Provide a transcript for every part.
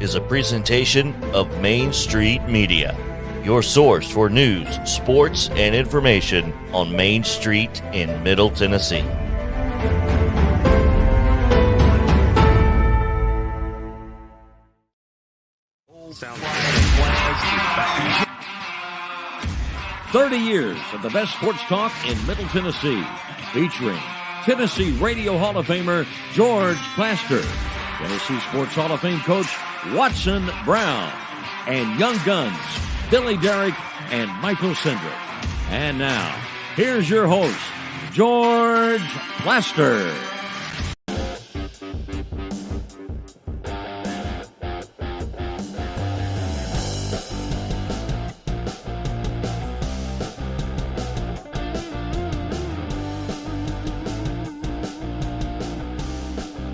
is a presentation of Main Street Media, your source for news, sports, and information on Main Street in Middle Tennessee. Sounds 30 years of the best sports talk in Middle Tennessee, featuring Tennessee Radio Hall of Famer George Plaster, Tennessee Sports Hall of Fame coach Watson Brown, and young guns Billy Derrick and Michael Sindrick. And now, here's your host, George Plaster.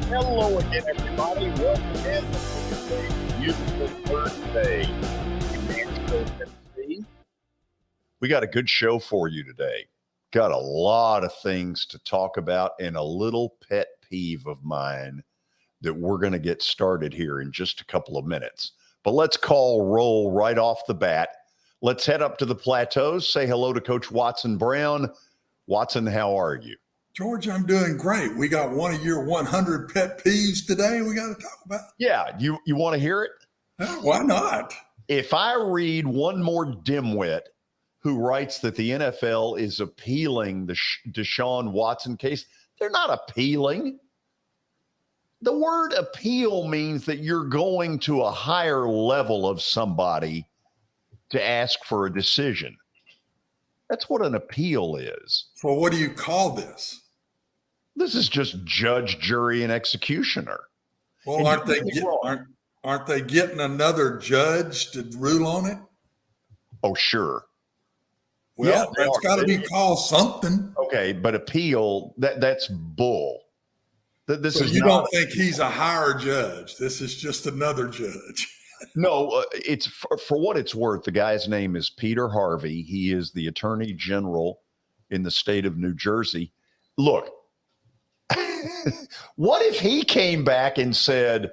Hello again, everybody. Welcome in to this beautiful Thursday in Nashville, Tennessee. We got a good show for you today. Got a lot of things to talk about and a little pet peeve of mine that we're going to get started here in just a couple of minutes. But let's call roll right off the bat. Let's head up to the plateaus. Say hello to Coach Watson Brown. Watson, how are you? George, I'm doing great. We got one of your 100 pet peeves today we got to talk about. Yeah, you want to hear it? Why not? If I read one more dimwit who writes that the NFL is appealing the Deshaun Watson case, they're not appealing. The word appeal means that you're going to a higher level of somebody to ask for a decision. That's what an appeal is. So what do you call this? This is just judge, jury, and executioner. Well, And aren't they getting another judge to rule on it? Oh, sure. Well, Yeah, that's got to be called something. Okay, but appeal, that's bull. This So is you not, don't think he's a higher judge? This is just another judge. No, it's for what it's worth. The guy's name is Peter Harvey. He is the Attorney General in the state of New Jersey. Look, what if he came back and said,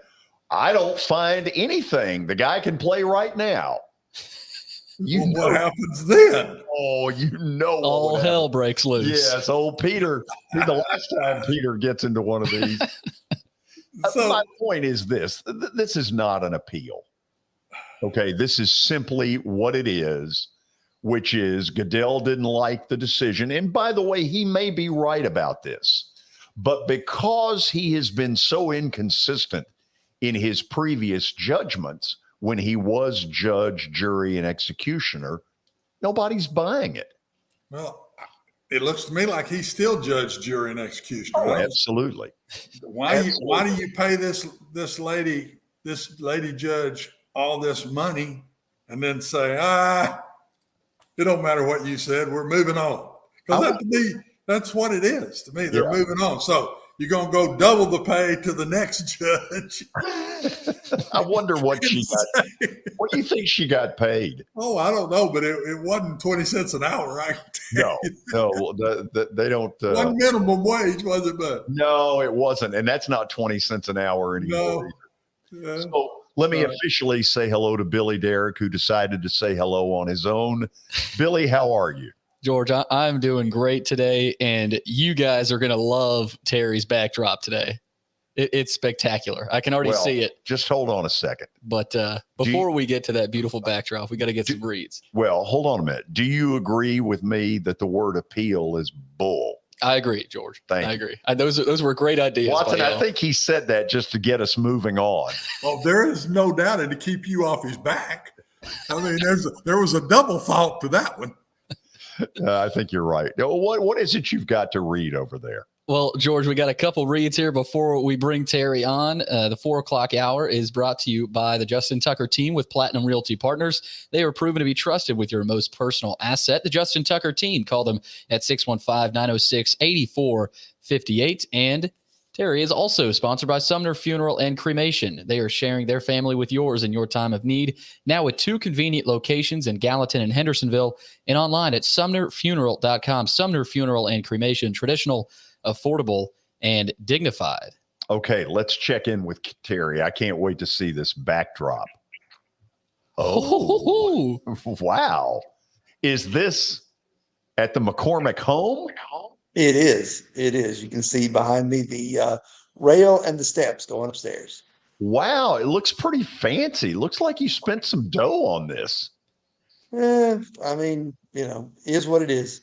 I don't find anything. The guy can play right now. What happens then? Oh, you know. All hell breaks loose. Yes, old Peter. The last time Peter gets into one of these. So, my point is this. This is not an appeal. Okay, this is simply what it is, which is Goodell didn't like the decision. And by the way, he may be right about this. But because he has been so inconsistent in his previous judgments when he was judge, jury, and executioner, nobody's buying it. well, it looks to me like he's still judge, jury, and executioner. Oh, absolutely. Why do you pay this lady judge all this money and then say, it don't matter what you said, we're moving on? Because that's what it is to me. They're moving on. So you're going to go double the pay to the next judge. I wonder what she got. What do you think she got paid? Oh, I don't know, but it wasn't 20 cents an hour. No, they don't. One minimum wage, was it? But no, it wasn't. And that's not 20 cents an hour anymore. No. Yeah. So let me officially say hello to Billy Derrick, who decided to say hello on his own. Billy, how are you? George, I'm doing great today, and you guys are going to love Terry's backdrop today. It's spectacular. I can already see it. Just hold on a second. But before we get to that beautiful backdrop, we got to get some reads. Well, hold on a minute. Do you agree with me that the word appeal is bull? I agree, George. I agree. Those were great ideas. Watson, I think he said that just to get us moving on. Well, there is no doubt to keep you off his back. I mean, there was a double fault to that one. I think you're right. What is it you've got to read over there? Well, George, we got a couple reads here before we bring Terry on. The 4 o'clock hour is brought to you by the Justin Tucker team with Platinum Realty Partners. They are proven to be trusted with your most personal asset. The Justin Tucker team. Call them at 615-906-8458. And Terry is also sponsored by Sumner Funeral and Cremation. They are sharing their family with yours in your time of need. Now with 2 convenient locations in Gallatin and Hendersonville, and online at sumnerfuneral.com. Sumner Funeral and Cremation, traditional, affordable, and dignified. Okay, let's check in with Terry. I can't wait to see this backdrop. Oh, wow. Is this at the McCormick home? It is. It is. You can see behind me the rail and the steps going upstairs. Wow, it looks pretty fancy. Looks like you spent some dough on this. I mean, is what it is.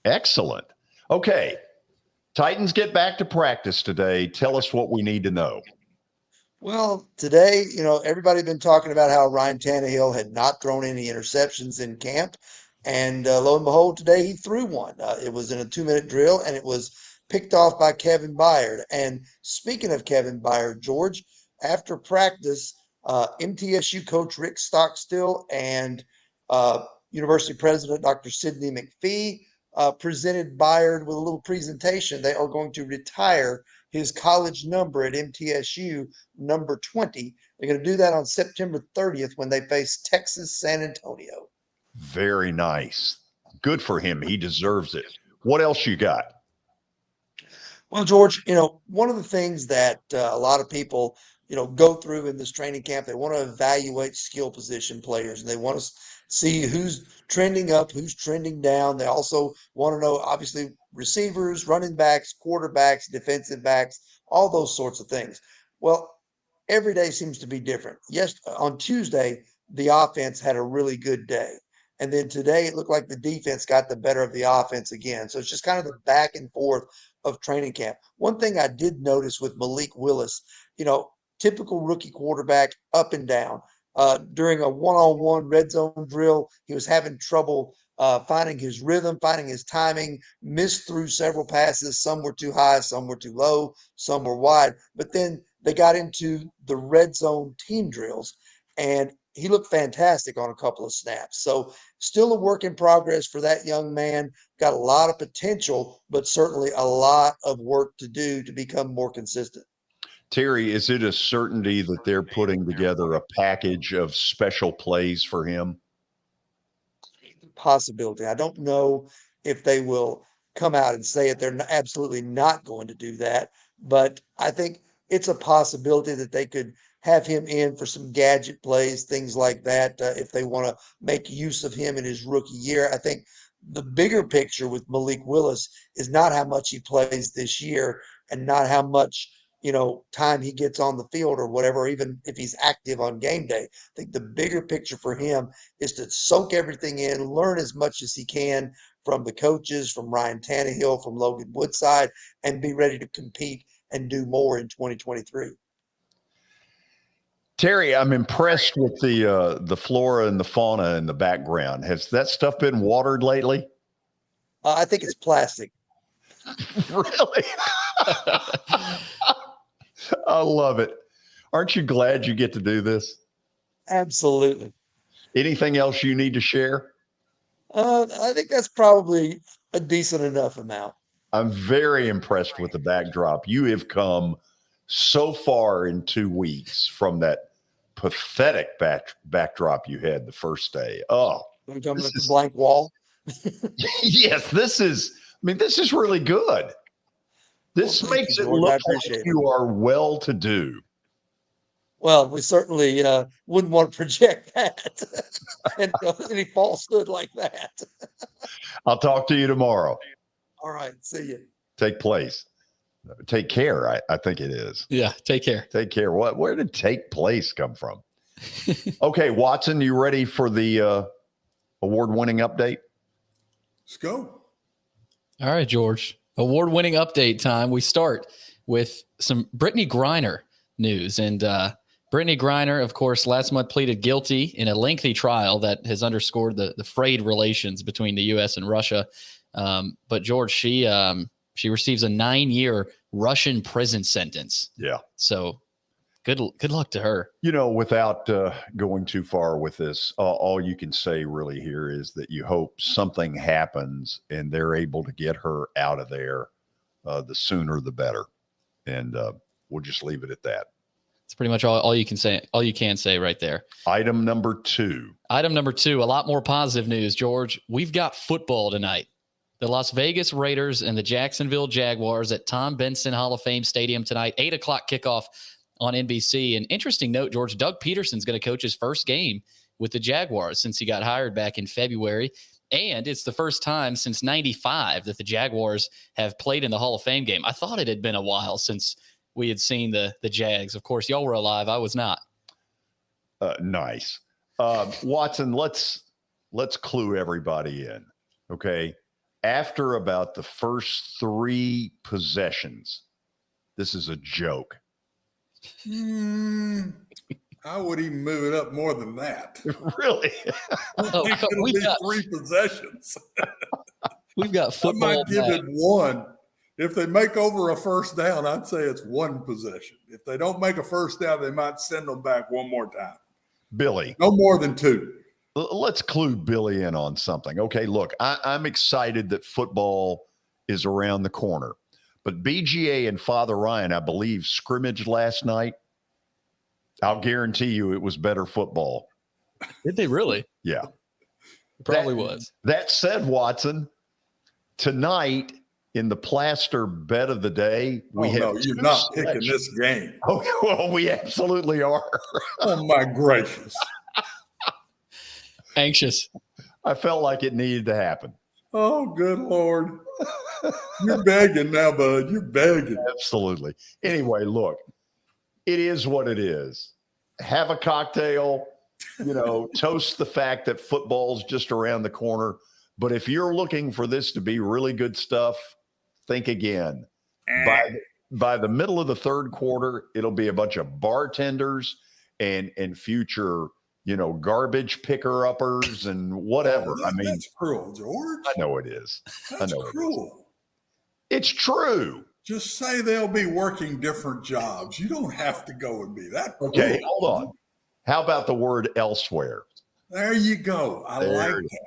Excellent. Okay, Titans get back to practice today. Tell us what we need to know. Well, today, everybody's been talking about how Ryan Tannehill had not thrown any interceptions in camp. And lo and behold, today he threw one. It was in a 2-minute drill, and it was picked off by Kevin Byard. And speaking of Kevin Byard, George, after practice, MTSU coach Rick Stockstill and University president Dr. Sidney McPhee presented Byard with a little presentation. They are going to retire his college number at MTSU, number 20. They're going to do that on September 30th when they face Texas San Antonio. Very nice. Good for him. He deserves it. What else you got? Well, George, one of the things that a lot of people, go through in this training camp, they want to evaluate skill position players, and they want to see who's trending up, who's trending down. They also want to know, obviously, receivers, running backs, quarterbacks, defensive backs, all those sorts of things. Well, every day seems to be different. Yes, on Tuesday, the offense had a really good day. And then today, it looked like the defense got the better of the offense again. So it's just kind of the back and forth of training camp. One thing I did notice with Malik Willis, typical rookie quarterback, up and down. During a one-on-one red zone drill, he was having trouble finding his rhythm, finding his timing, missed through several passes. Some were too high, some were too low, some were wide. But then they got into the red zone team drills, and he looked fantastic on a couple of snaps. So still a work in progress for that young man. Got a lot of potential, but certainly a lot of work to do to become more consistent. Terry, is it a certainty that they're putting together a package of special plays for him? Possibility. I don't know if they will come out and say it. They're absolutely not going to do that. But I think it's a possibility that they could have him in for some gadget plays, things like that, if they want to make use of him in his rookie year. I think the bigger picture with Malik Willis is not how much he plays this year and not how much time he gets on the field or whatever, even if he's active on game day. I think the bigger picture for him is to soak everything in, learn as much as he can from the coaches, from Ryan Tannehill, from Logan Woodside, and be ready to compete and do more in 2023. Terry, I'm impressed with the flora and the fauna in the background. Has that stuff been watered lately? I think it's plastic. Really? I love it. Aren't you glad you get to do this? Absolutely. Anything else you need to share? I think that's probably a decent enough amount. I'm very impressed with the backdrop. You have come so far in 2 weeks from that pathetic backdrop you had the first day. Oh, We're talking about the blank wall. Yes, this is really good. This makes it look like you are well-to-do. Well, we certainly wouldn't want to project that and any falsehood like that. I'll talk to you tomorrow. All right. See you. Take care. I think it is. Yeah. Take care. Take care. Where did take place come from? Okay, Watson, you ready for the award-winning update? Let's go. All right, George. Award-winning update time. We start with some Brittany Griner news. And Brittany Griner, of course, last month pleaded guilty in a lengthy trial that has underscored the frayed relations between the U.S. and Russia. But, George, she receives a 9-year Russian prison sentence. Yeah. So good luck to her. Without going too far with this, all you can say really here is that you hope something happens and they're able to get her out of there the sooner the better. And we'll just leave it at that. It's pretty much all you can say. All you can say right there. Item number two. A lot more positive news, George. We've got football tonight. The Las Vegas Raiders and the Jacksonville Jaguars at Tom Benson Hall of Fame Stadium tonight, 8 o'clock kickoff on NBC. An interesting note, George, Doug Peterson's going to coach his first game with the Jaguars since he got hired back in February. And it's the first time since 95 that the Jaguars have played in the Hall of Fame game. I thought it had been a while since we had seen the Jags. Of course, y'all were alive. I was not. Nice. Watson, let's clue everybody in, okay? After about the first 3 possessions, this is a joke. I would even move it up more than that. Really? It'll be 3 possessions. We've got football. I might give it 1. If they make over a first down, I'd say it's 1 possession. If they don't make a first down, they might send them back one more time. Billy. No more than 2. Let's clue Billy in on something. Okay, look, I'm excited that football is around the corner. But BGA and Father Ryan, I believe, scrimmaged last night. I'll guarantee you it was better football. Did they really? Yeah. It probably was. That said, Watson, tonight in the Plaster bet of the day, you're not picking this game. Oh, well, we absolutely are. Oh, my gracious. Anxious. I felt like it needed to happen. Oh, good Lord. You're begging now, bud. You're begging. Absolutely. Anyway, look, it is what it is. Have a cocktail, toast the fact that football's just around the corner. But if you're looking for this to be really good stuff, think again. By the middle of the third quarter, it'll be a bunch of bartenders and future garbage picker-uppers and whatever. That's cruel, George. I know it is. That's cruel. It's true. Just say they'll be working different jobs. You don't have to go and be that cruel. Okay, hold on. How about the word elsewhere? There you go. I like that.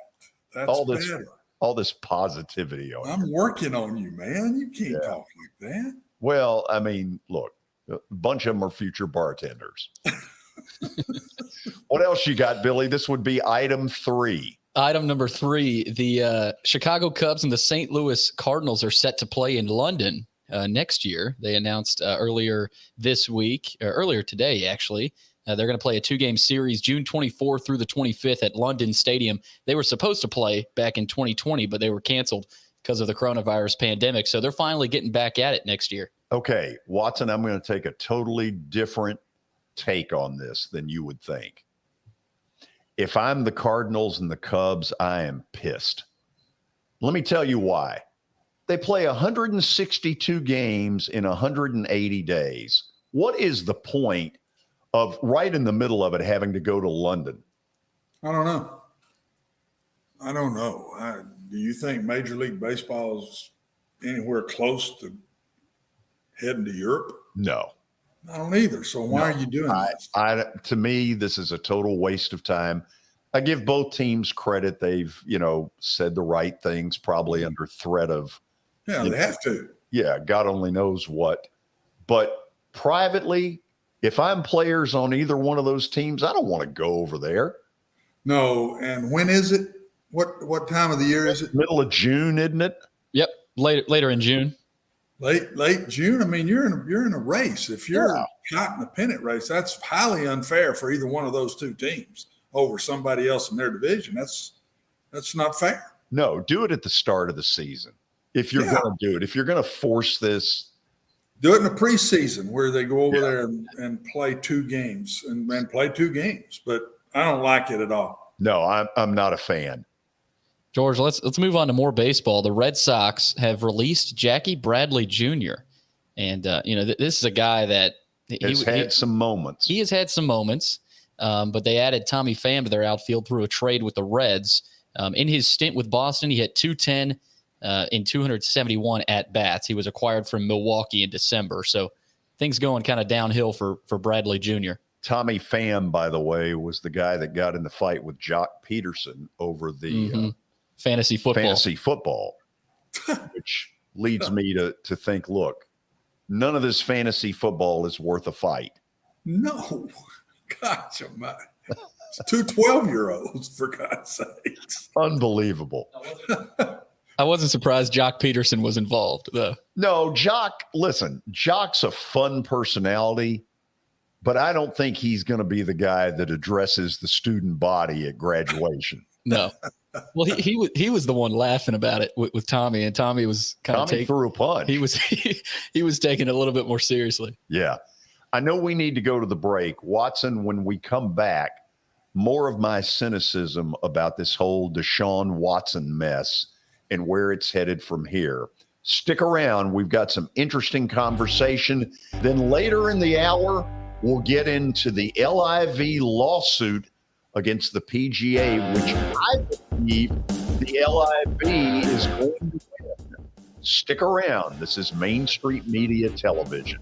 That's better. All this positivity on I'm working on you, man. You can't talk like that. Well, look, a bunch of them are future bartenders. What else you got, Billy? This would be item 3. Item number 3, the Chicago Cubs and the St. Louis Cardinals are set to play in London next year. They announced earlier today, actually. They're going to play a 2-game series June 24th through the 25th at London Stadium. They were supposed to play back in 2020, but they were canceled because of the coronavirus pandemic. So they're finally getting back at it next year. Okay, Watson, I'm going to take a totally different take on this than you would think. If I'm the Cardinals and the Cubs, I am pissed. Let me tell you why. They play 162 games in 180 days. What is the point of right in the middle of it having to go to London? I don't know. Do you think Major League Baseball is anywhere close to heading to Europe? No. I don't either. So why are you doing this? To me, this is a total waste of time. I give both teams credit. They've, said the right things, probably under threat of. Yeah, they have to. Yeah, God only knows what. But privately, if I'm players on either one of those teams, I don't want to go over there. No, and when is it? What time of the year is it? Middle of June, isn't it? Yep, later in June. Late June. You're in a race. If you're caught in a pennant race, that's highly unfair for either one of those two teams over somebody else in their division. That's not fair. No, do it at the start of the season. If you're going to do it, if you're going to force this, do it in the preseason where they go over there and play 2 games and play 2 games. But I don't like it at all. No, I'm not a fan. George, let's move on to more baseball. The Red Sox have released Jackie Bradley Jr. And, this is a guy that has had some moments. He has had some moments, but they added Tommy Pham to their outfield through a trade with the Reds. In his stint with Boston, he hit .210 in 271 at-bats. He was acquired from Milwaukee in December. So things going kind of downhill for Bradley Jr. Tommy Pham, by the way, was the guy that got in the fight with Jock Peterson over the fantasy football, which leads me to think, look, none of this fantasy football is worth a fight. No. Gosh almighty. It's 2 12-year-olds, for God's sakes. Unbelievable. I wasn't surprised Jock Peterson was involved, though. No, Jock's a fun personality, but I don't think he's going to be the guy that addresses the student body at graduation. No. Well, he was the one laughing about it with Tommy, and Tommy was kind of taking threw a punch. He was taking it a little bit more seriously. Yeah. I know we need to go to the break. Watson, when we come back, more of my cynicism about this whole Deshaun Watson mess and where it's headed from here. Stick around. We've got some interesting conversation. Then later in the hour, we'll get into the LIV lawsuit against the PGA, which I believe the LIV is going to win. Stick around. This is Main Street Media Television.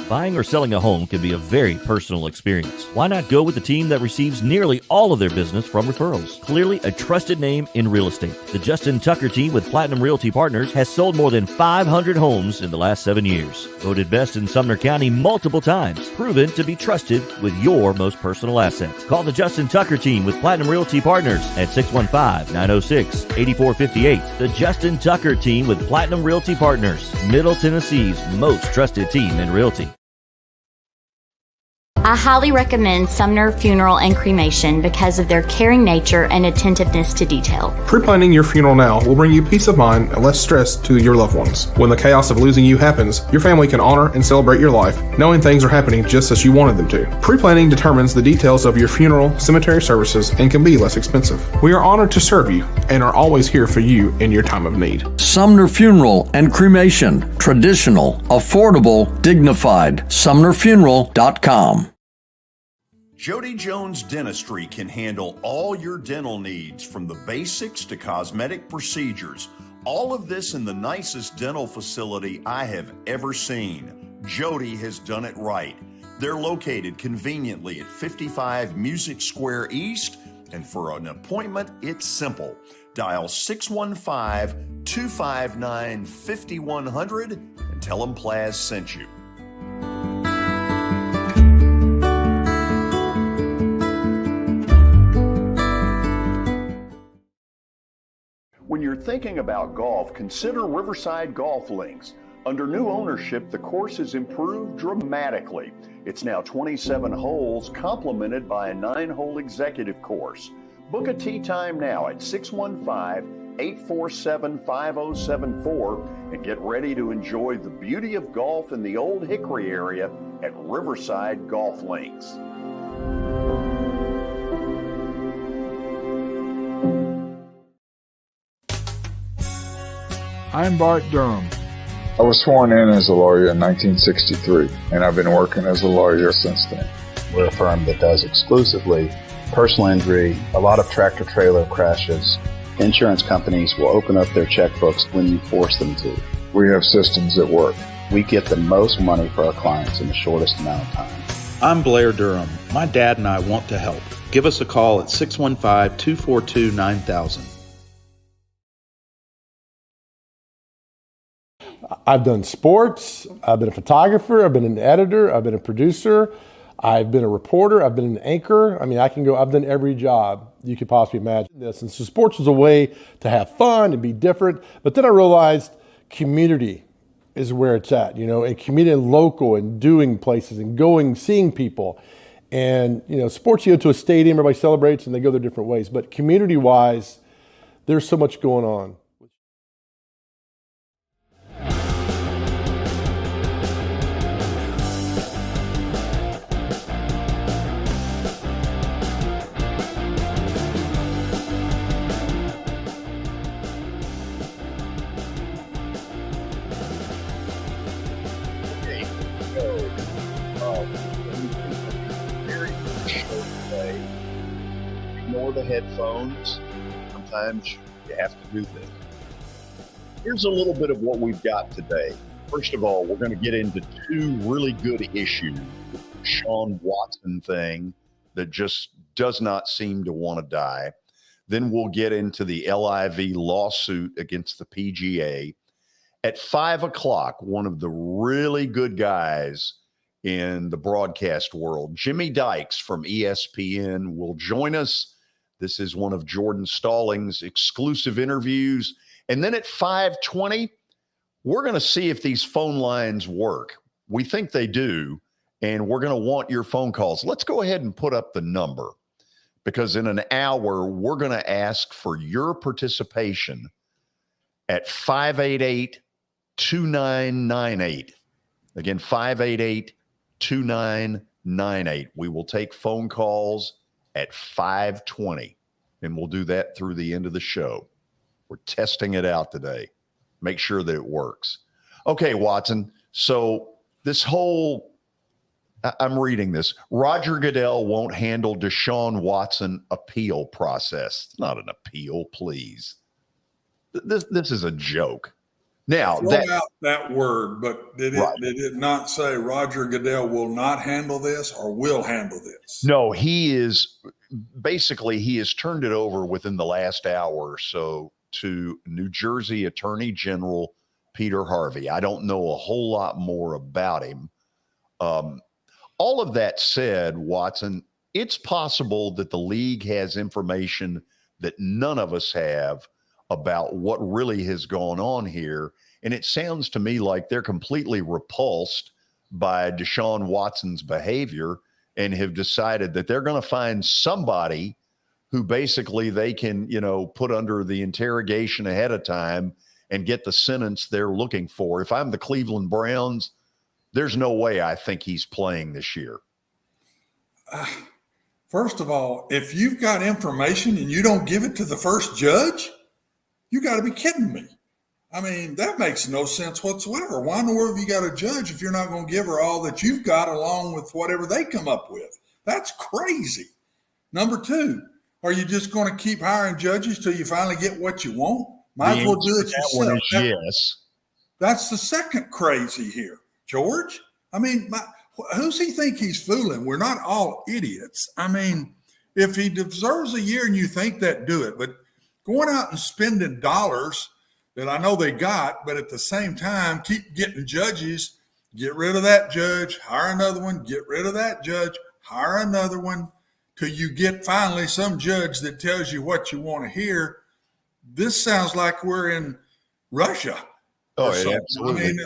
Buying or selling a home can be a very personal experience. Why not go with the team that receives nearly all of their business from referrals? Clearly a trusted name in real estate. The Justin Tucker team with Platinum Realty Partners has sold more than 500 homes in the last 7 years. Voted best in Sumner County multiple times. Proven to be trusted with your most personal assets. Call the Justin Tucker team with Platinum Realty Partners at 615-906-8458. The Justin Tucker team with Platinum Realty Partners, Middle Tennessee's most trusted team in realty. I highly recommend Sumner Funeral and Cremation because of their caring nature and attentiveness to detail. Pre-planning your funeral now will bring you peace of mind and less stress to your loved ones. When the chaos of losing you happens, your family can honor and celebrate your life, knowing things are happening just as you wanted them to. Pre-planning determines the details of your funeral, cemetery services, and can be less expensive. We are honored to serve you and are always here for you in your time of need. Sumner Funeral and Cremation. Traditional, affordable, dignified. SumnerFuneral.com. Jody Jones Dentistry can handle all your dental needs, from the basics to cosmetic procedures. All of this in the nicest dental facility I have ever seen. Jody has done it right. They're located conveniently at 55 Music Square East, and for an appointment, it's simple. Dial 615-259-5100 and tell them Plaz sent you. When you're thinking about golf, consider Riverside Golf Links. Under new ownership, the course has improved dramatically. It's now 27 holes, complemented by a 9-hole executive course. Book a tee time now at 615-847-5074 and get ready to enjoy the beauty of golf in the Old Hickory area at Riverside Golf Links. I'm Bart Durham. I was sworn in as a lawyer in 1963, and I've been working as a lawyer since then. We're a firm that does exclusively personal injury, a lot of tractor-trailer crashes. Insurance companies will open up their checkbooks when you force them to. We have systems that work. We get the most money for our clients in the shortest amount of time. I'm Blair Durham. My dad and I want to help. Give us a call at 615-242-9000. I've done sports. I've been a photographer. I've been an editor. I've been a producer. I've been a reporter. I've been an anchor. I mean, I've done every job you could possibly imagine this. And so sports was a way to have fun and be different. But then I realized community is where it's at, and community and local and doing places and going, seeing people. And, sports, you go to a stadium, everybody celebrates and they go their different ways. But community-wise, there's so much going on. Ignore the headphones. Sometimes you have to do this. Here's a little bit of what we've got today. First of all, we're going to get into two really good issues. The Deshaun Watson thing that just does not seem to want to die. Then we'll get into the LIV lawsuit against the PGA. At 5 o'clock, one of the really good guys in the broadcast world, Jimmy Dykes from ESPN, will join us. This is one of Jordan Stallings' exclusive interviews. And then at 5:20, we're going to see if these phone lines work. We think they do, and we're going to want your phone calls. Let's go ahead and put up the number, because in an hour, we're going to ask for your participation at 588-2998. Again, 588-2998. We will take phone calls at 5:20, and we'll do that through the end of the show. We're testing it out today. Make sure that it works. Okay, Watson. So this whole, I'm reading this. Roger Goodell won't handle Deshaun Watson appeal process. It's not an appeal, please. This is a joke. Now, throw out that word, but did it not say Roger Goodell will not handle this or will handle this? No, he has turned it over within the last hour or so to New Jersey Attorney General Peter Harvey. I don't know a whole lot more about him. All of that said, Watson, it's possible that the league has information that none of us have about what really has gone on here. And it sounds to me like they're completely repulsed by Deshaun Watson's behavior and have decided that they're going to find somebody who basically they can, put under the interrogation ahead of time and get the sentence they're looking for. If I'm the Cleveland Browns, there's no way I think he's playing this year. First of all, if you've got information and you don't give it to the first judge, you got to be kidding me. I mean, that makes no sense whatsoever. Why in the world have you got a judge if you're not going to give her all that you've got along with whatever they come up with? That's crazy. Number two, are you just going to keep hiring judges till you finally get what you want? Might as well do it yourself. Yes. That's the second crazy here, George. I mean, who's he think he's fooling? We're not all idiots. I mean, if he deserves a year and you think that, do it. But going out and spending dollars that I know they got, but at the same time, keep getting judges, get rid of that judge, hire another one, get rid of that judge, hire another one, till you get finally some judge that tells you what you want to hear. This sounds like we're in Russia. Oh, it absolutely I mean,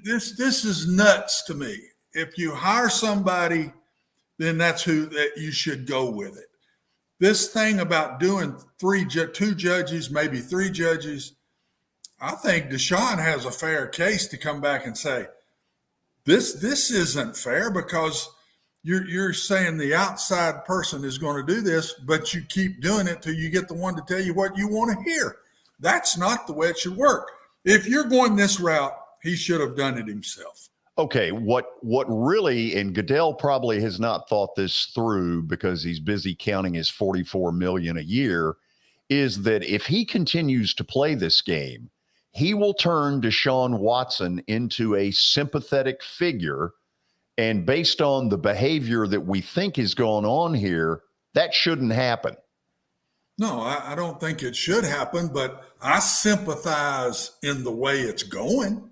this is nuts to me. If you hire somebody, then that's who that you should go with it. This thing about doing two judges, maybe three judges, I think Deshaun has a fair case to come back and say, this isn't fair, because you're saying the outside person is going to do this, but you keep doing it till you get the one to tell you what you want to hear. That's not the way it should work. If you're going this route, he should have done it himself. Okay, what really, and Goodell probably has not thought this through because he's busy counting his $44 million a year, is that if he continues to play this game, he will turn Deshaun Watson into a sympathetic figure. And based on the behavior that we think is going on here, that shouldn't happen. No, I don't think it should happen, but I sympathize in the way it's going.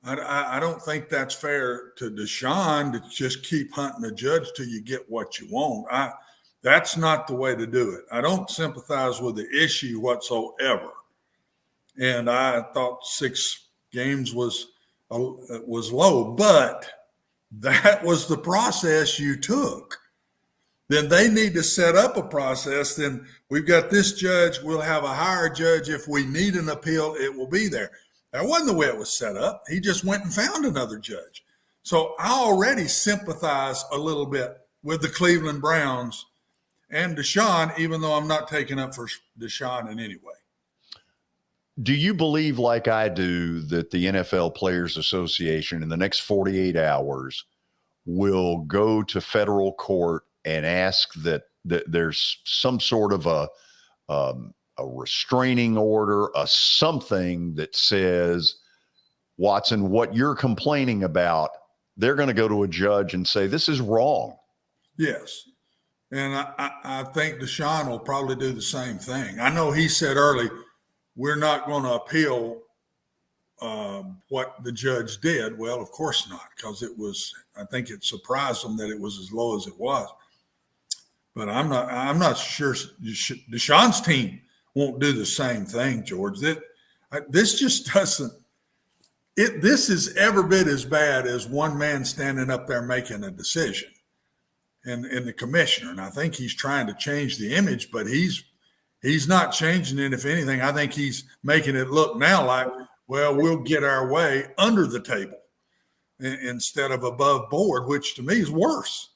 I don't think that's fair to Deshaun to just keep hunting a judge till you get what you want. That's not the way to do it. I don't sympathize with the issue whatsoever. And I thought 6 games was low, but that was the process you took. Then they need to set up a process. Then we've got this judge. We'll have a higher judge. If we need an appeal, it will be there. That wasn't the way it was set up. He just went and found another judge. So I already sympathize a little bit with the Cleveland Browns and Deshaun, even though I'm not taking up for Deshaun in any way. Do you believe, like I do, that the NFL Players Association in the next 48 hours will go to federal court and ask that there's some sort of a restraining order, something that says Watson, what you're complaining about, they're going to go to a judge and say, this is wrong. Yes. And I think Deshaun will probably do the same thing. I know he said early, we're not going to appeal what the judge did. Well, of course not, because I think it surprised them that it was as low as it was. But I'm not sure Deshaun's team won't do the same thing, George. This just doesn't. This is every bit as bad as one man standing up there making a decision, and the commissioner. And I think he's trying to change the image, but he's not changing it. If anything, I think he's making it look now like, well, we'll get our way under the table instead of above board, which to me is worse.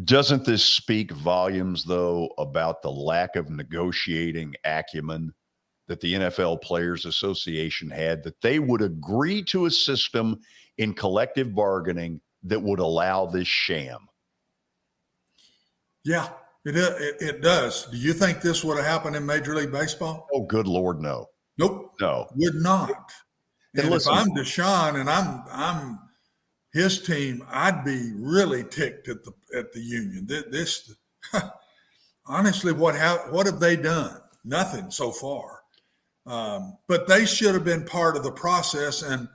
Doesn't this speak volumes, though, about the lack of negotiating acumen that the NFL Players Association had, that they would agree to a system in collective bargaining that would allow this sham? Yeah, it does. Do you think this would have happened in Major League Baseball? Oh, good Lord, no. Nope. No. Would not. And listen, if I'm Deshaun and I'm his team, I'd be really ticked at the union. This honestly, what have they done? Nothing so far. But they should have been part of the process, and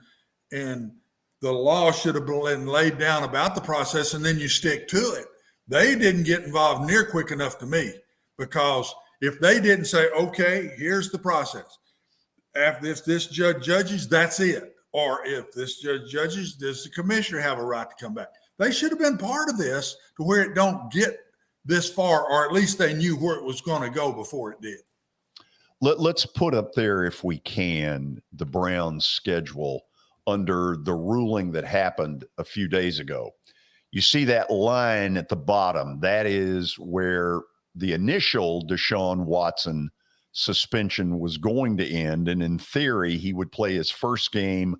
the law should have been laid down about the process, and then you stick to it. They didn't get involved near quick enough to me, because if they didn't say, okay, here's the process. If this judge judges, that's it. Or if this judge judges, does the commissioner have a right to come back? They should have been part of this to where it don't get this far, or at least they knew where it was going to go before it did. Let's put up there, if we can, the Browns' schedule under the ruling that happened a few days ago. You see that line at the bottom. That is where the initial Deshaun Watson suspension was going to end, and in theory, he would play his first game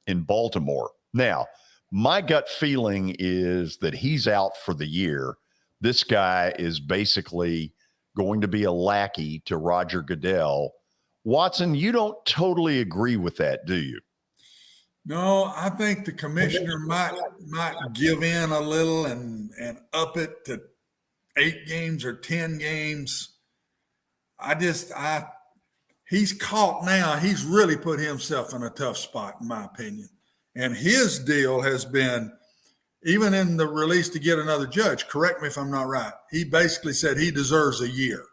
in Baltimore. Now, my gut feeling is that he's out for the year. This guy is basically going to be a lackey to Roger Goodell. Watson, you don't totally agree with that, do you? No, I think the commissioner might give in a little and up it to 8 games or 10 games. He's caught now. He's really put himself in a tough spot, in my opinion. And his deal has been, even in the release to get another judge, correct me if I'm not right, he basically said he deserves a year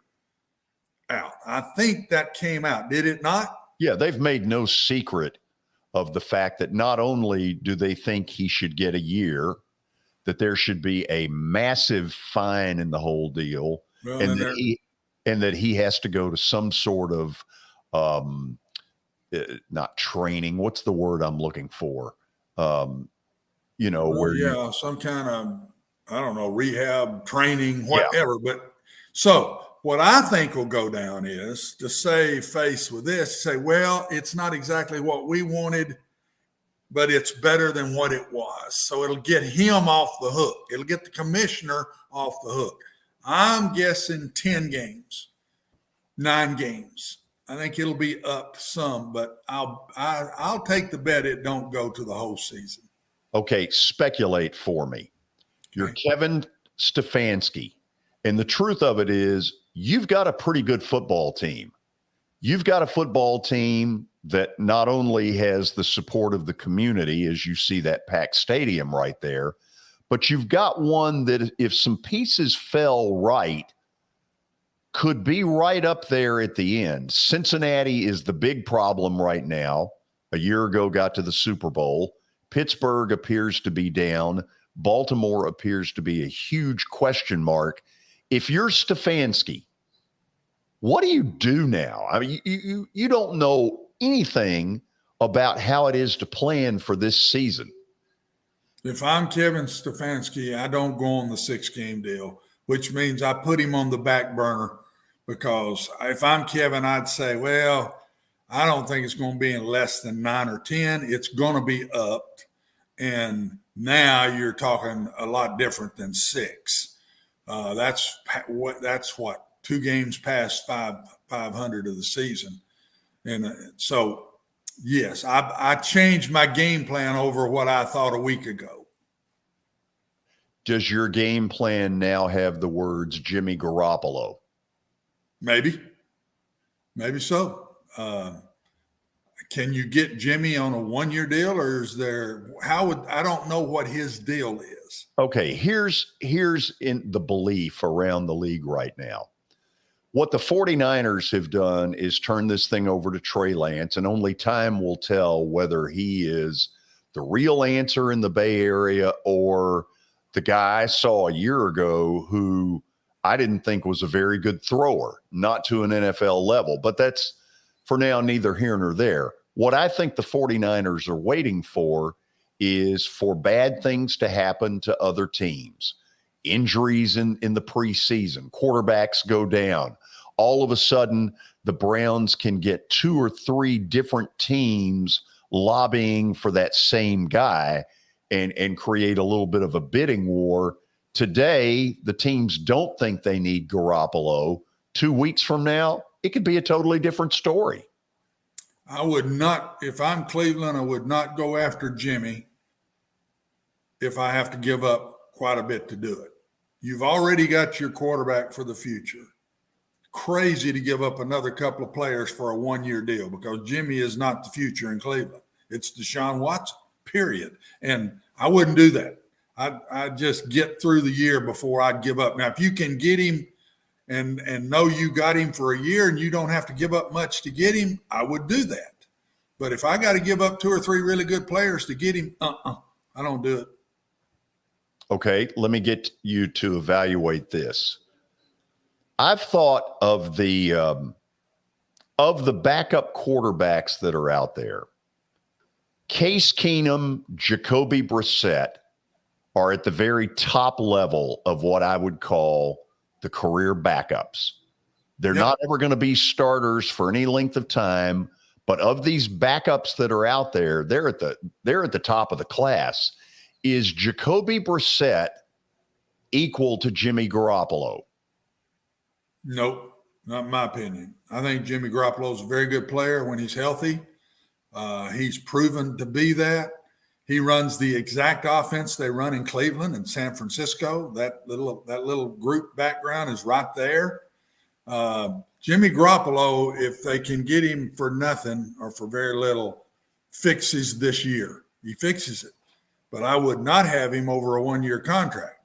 out. I think that came out. Did it not? Yeah, they've made no secret of the fact that not only do they think he should get a year, that there should be a massive fine in the whole deal, Well, and that he has to go to some sort of not training. What's the word I'm looking for? Some kind of, I don't know, rehab training, whatever. Yeah. But so what I think will go down is to save face with this, say, well, it's not exactly what we wanted, but it's better than what it was. So it'll get him off the hook. It'll get the commissioner off the hook. I'm guessing 10 games, 9 games. I think it'll be up some, but I'll take the bet it don't go to the whole season. Okay, speculate for me. You're Kevin Stefanski, and the truth of it is you've got a pretty good football team. You've got a football team that not only has the support of the community, as you see that packed stadium right there, but you've got one that if some pieces fell right, could be right up there at the end. Cincinnati is the big problem right now. A year ago, got to the Super Bowl. Pittsburgh appears to be down. Baltimore appears to be a huge question mark. If you're Stefanski, what do you do now? I mean, you don't know anything about how it is to plan for this season. If I'm Kevin Stefanski, I don't go on the 6-game deal, which means I put him on the back burner, because if I'm Kevin, I'd say, well, I don't think it's going to be in less than 9 or 10. It's going to be upped. And now you're talking a lot different than 6. That's what 2 games past 500 of the season. And so Yes, I changed my game plan over what I thought a week ago. Does your game plan now have the words Jimmy Garoppolo? Maybe so. Can you get Jimmy on a 1-year deal, or is there? I don't know what his deal is. Okay, here's in the belief around the league right now. What the 49ers have done is turn this thing over to Trey Lance, and only time will tell whether he is the real answer in the Bay Area or the guy I saw a year ago who I didn't think was a very good thrower, not to an NFL level. But that's, for now, neither here nor there. What I think the 49ers are waiting for is for bad things to happen to other teams. Injuries in the preseason, quarterbacks go down. All of a sudden, the Browns can get 2 or 3 different teams lobbying for that same guy and create a little bit of a bidding war. Today, the teams don't think they need Garoppolo. 2 weeks from now, it could be a totally different story. I would not, if I'm Cleveland, I would not go after Jimmy if I have to give up quite a bit to do it. You've already got your quarterback for the future. Crazy to give up another couple of players for a 1-year deal, because Jimmy is not the future in Cleveland. It's Deshaun Watson, period. And I wouldn't do that. I'd just get through the year before I'd give up. Now, if you can get him and know you got him for a year and you don't have to give up much to get him, I would do that. But if I got to give up 2 or 3 really good players to get him, I don't do it. Okay, let me get you to evaluate this. I've thought of the backup quarterbacks that are out there. Case Keenum, Jacoby Brissette are at the very top level of what I would call the career backups. They're not ever going to be starters for any length of time, but of these backups that are out there, they're at the top of the class. Is Jacoby Brissette equal to Jimmy Garoppolo? Nope, not in my opinion. I think Jimmy Garoppolo is a very good player when he's healthy. He's proven to be that. He runs the exact offense they run in Cleveland and San Francisco. That little group background is right there. Jimmy Garoppolo, if they can get him for nothing or for very little, fixes this year. He fixes it. But I would not have him over a 1-year contract.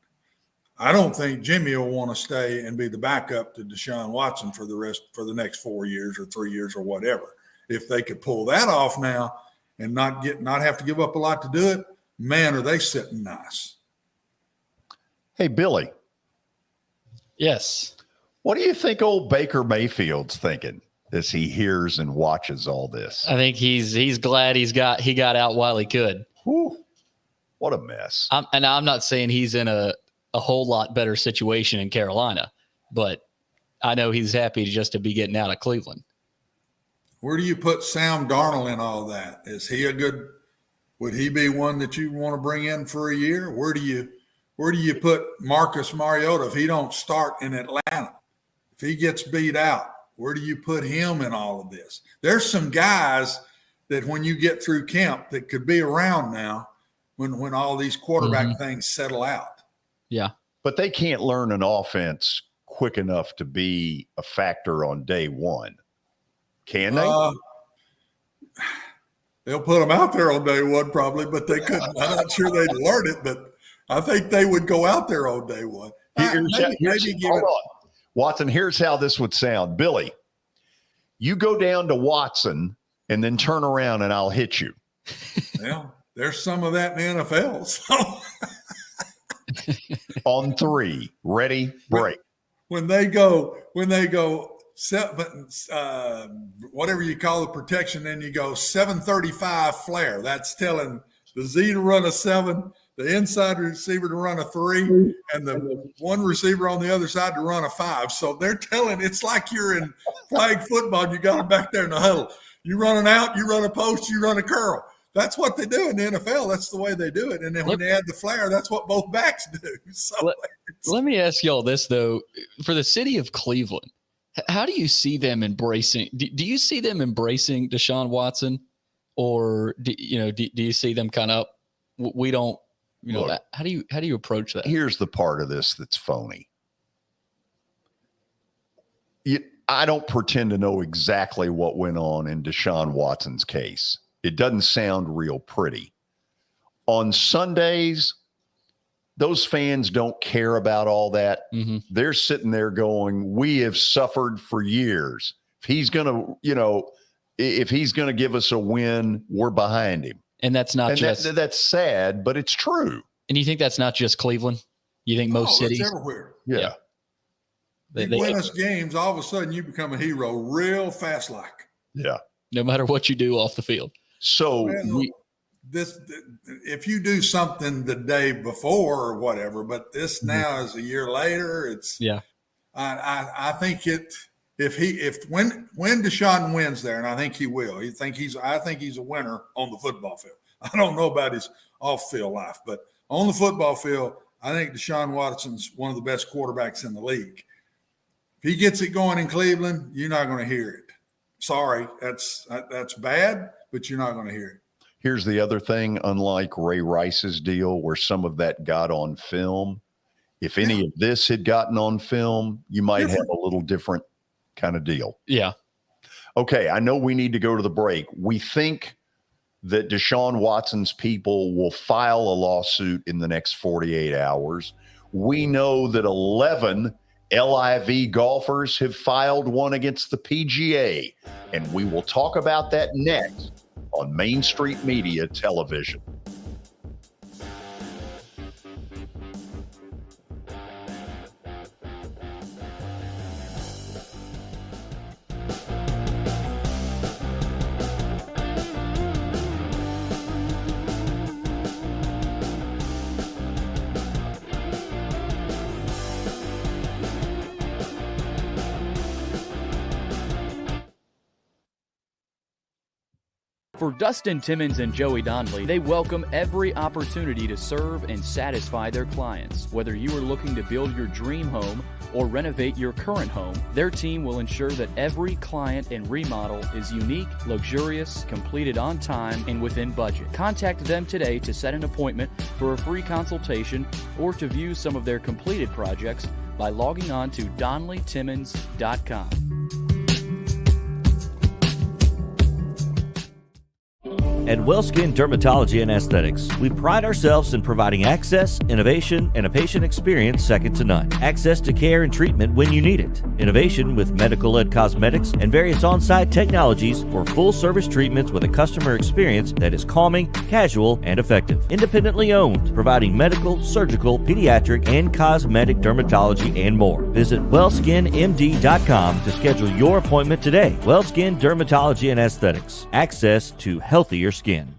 I don't think Jimmy will want to stay and be the backup to Deshaun Watson for the next 4 years or 3 years or whatever. If they could pull that off now and not have to give up a lot to do it, man, are they sitting nice. Hey, Billy. Yes. What do you think old Baker Mayfield's thinking as he hears and watches all this? I think he's glad he got out while he could. Whew. What a mess. And I'm not saying he's in a whole lot better situation in Carolina, but I know he's happy just to be getting out of Cleveland. Where do you put Sam Darnold in all that? Is he would he be one that you want to bring in for a year? Where do you put Marcus Mariota if he don't start in Atlanta? If he gets beat out, where do you put him in all of this? There's some guys that when you get through camp that could be around now when all these quarterback things settle out. Yeah. But they can't learn an offense quick enough to be a factor on day one. Can they? They'll put them out there on day one probably, but they couldn't. I'm not sure they'd learn it, but I think they would go out there on day one. Hold on. Watson, here's how this would sound. Billy, you go down to Watson and then turn around and I'll hit you. Well, there's some of that in the NFL. So. On 3, ready, break. When they go seven, whatever you call the protection, then you go 735 flare. That's telling the Z to run a 7, the inside receiver to run a 3, and the one receiver on the other side to run a 5. So they're telling, it's like you're in flag football. You got them back there in the huddle. You run an out, you run a post, you run a curl. That's what they do in the NFL. That's the way they do it. And then when they add the flare, that's what both backs do. So let me ask y'all this, though. For the city of Cleveland, how do you see them embracing – do you see them embracing Deshaun Watson? or do you see them kind of, we don't, Look, how do you approach that? Here's the part of this that's phony. I don't pretend to know exactly what went on in Deshaun Watson's case. It doesn't sound real pretty. On Sundays, those fans don't care about all that. Mm-hmm. They're sitting there going, we have suffered for years. If he's going to give us a win, we're behind him. And that's not that's sad, but it's true. And you think that's not just Cleveland? You think most cities? It's everywhere. Yeah. You win us games, all of a sudden you become a hero real fast like. Yeah. No matter what you do off the field. So if you do something the day before or whatever, but this now is a year later, it's I think when Deshaun wins there, and I think he will, I think he's a winner on the football field. I don't know about his off-field life, but on the football field, I think Deshaun Watson's one of the best quarterbacks in the league. If he gets it going in Cleveland, you're not going to hear it. Sorry, that's bad, but you're not going to hear it. Here's the other thing, unlike Ray Rice's deal where some of that got on film, if any of this had gotten on film, you might have a little different kind of deal. Yeah. Okay, I know we need to go to the break. We think that Deshaun Watson's people will file a lawsuit in the next 48 hours. We know that 11 LIV golfers have filed one against the PGA, and we will talk about that next on Main Street Media Television. For Dustin Timmons and Joey Donnelly, they welcome every opportunity to serve and satisfy their clients. Whether you are looking to build your dream home or renovate your current home, their team will ensure that every client and remodel is unique, luxurious, completed on time, and within budget. Contact them today to set an appointment for a free consultation or to view some of their completed projects by logging on to DonnellyTimmons.com. At WellSkin Dermatology and Aesthetics, we pride ourselves in providing access, innovation, and a patient experience second to none. Access to care and treatment when you need it. Innovation with medical-led cosmetics and various on-site technologies for full-service treatments with a customer experience that is calming, casual, and effective. Independently owned, providing medical, surgical, pediatric, and cosmetic dermatology and more. Visit WellSkinMD.com to schedule your appointment today. WellSkin Dermatology and Aesthetics. Access to healthier skin.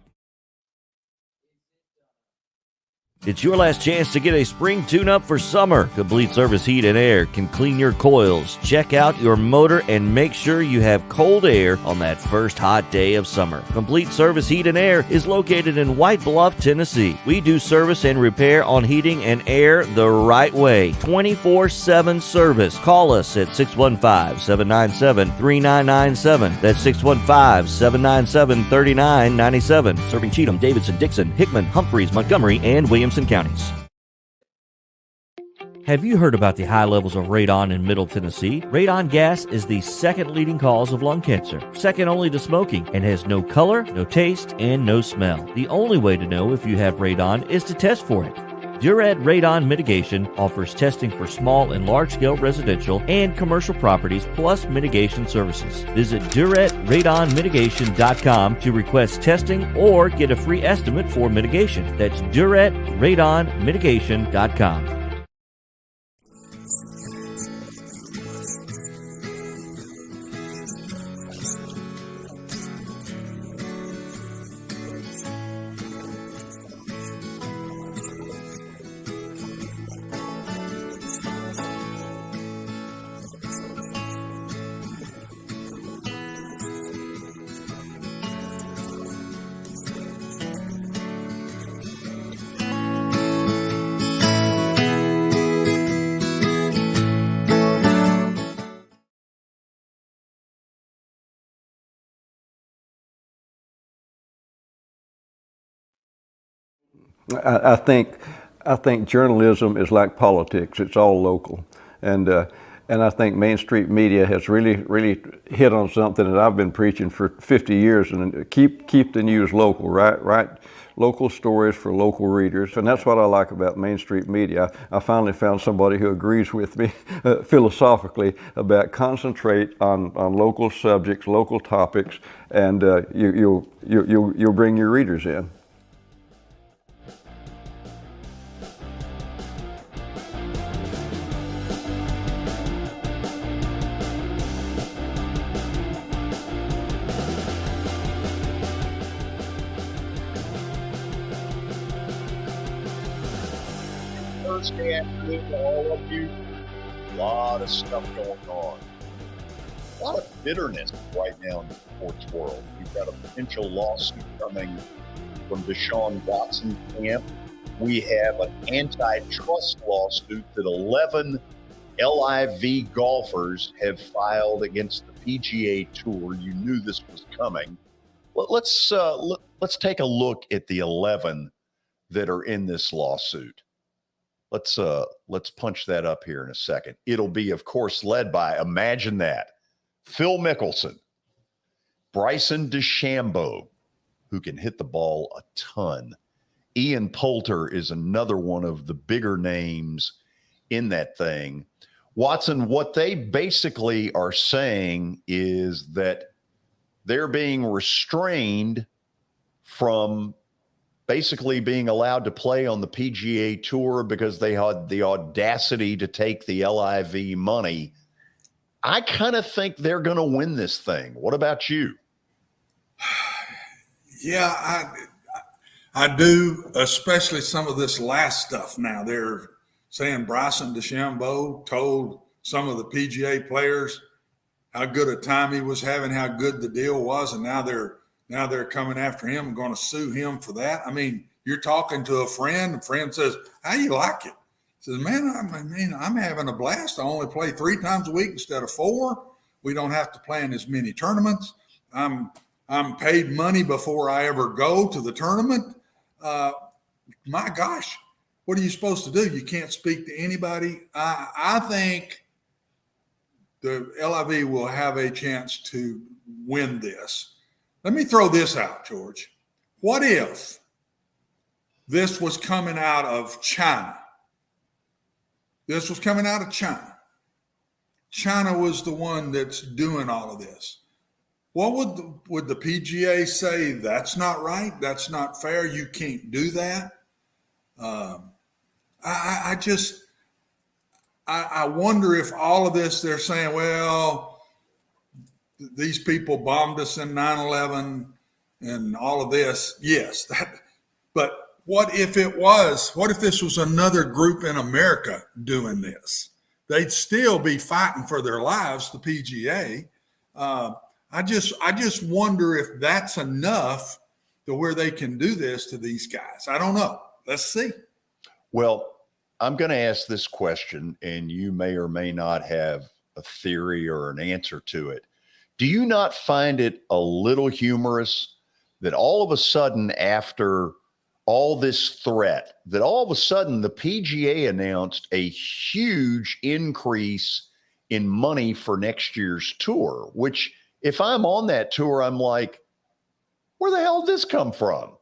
It's your last chance to get a spring tune-up for summer. Complete Service Heat and Air can clean your coils, check out your motor, and make sure you have cold air on that first hot day of summer. Complete Service Heat and Air is located in White Bluff, Tennessee. We do service and repair on heating and air the right way. 24/7 service. Call us at 615-797-3997. That's 615-797-3997. Serving Cheatham, Davidson, Dixon, Hickman, Humphreys, Montgomery, and Williamson counties. Have you heard about the high levels of radon in Middle Tennessee? Radon gas is the second leading cause of lung cancer, second only to smoking, and has no color, no taste, and no smell. The only way to know if you have radon is to test for it. Durette Radon Mitigation offers testing for small and large-scale residential and commercial properties, plus mitigation services. Visit DuretteRadonMitigation.com to request testing or get a free estimate for mitigation. That's DuretteRadonMitigation.com. I think journalism is like politics. It's all local, and I think Main Street media has really hit on something that I've been preaching for 50 years. And keep the news local, right? Local stories for local readers, and that's what I like about Main Street media. I finally found somebody who agrees with me philosophically about concentrate on local subjects, local topics, and you'll bring your readers in. Thursday afternoon to all of you. A lot of stuff going on. A lot of bitterness right now in the sports world. We've got a potential lawsuit coming from Deshaun Watson's camp. We have an antitrust lawsuit that 11 LIV golfers have filed against the PGA Tour. You knew this was coming. Let's take a look at the 11 that are in this lawsuit. Let's punch that up here in a second. It'll be, of course, led by, imagine that, Phil Mickelson, Bryson DeChambeau, who can hit the ball a ton. Ian Poulter is another one of the bigger names in that thing. Watson, what they basically are saying is that they're being restrained from basically being allowed to play on the PGA Tour because they had the audacity to take the LIV money. I kind of think they're going to win this thing. What about you? Yeah, I do, especially some of this last stuff now. They're saying Bryson DeChambeau told some of the PGA players how good a time he was having, how good the deal was, and now they're coming after him and going to sue him for that. I mean, you're talking to a friend says, how you like it? He says, man, I'm having a blast. I only play 3 times a week instead of 4. We don't have to play in as many tournaments. I'm paid money before I ever go to the tournament. My gosh, what are you supposed to do? You can't speak to anybody. I think the LIV will have a chance to win this. Let me throw this out, George. What if this was coming out of China? This was coming out of China. China was the one that's doing all of this. What would the PGA say? That's not right. That's not fair. You can't do that. I wonder if all of this, they're saying, well, these people bombed us in 9/11 and all of this. Yes, but what if this was another group in America doing this? They'd still be fighting for their lives, the PGA. I just wonder if that's enough to where they can do this to these guys. I don't know. Let's see. Well, I'm going to ask this question, and you may or may not have a theory or an answer to it. Do you not find it a little humorous that all of a sudden, after all this threat, that all of a sudden the PGA announced a huge increase in money for next year's tour, which if I'm on that tour, I'm like, where the hell did this come from?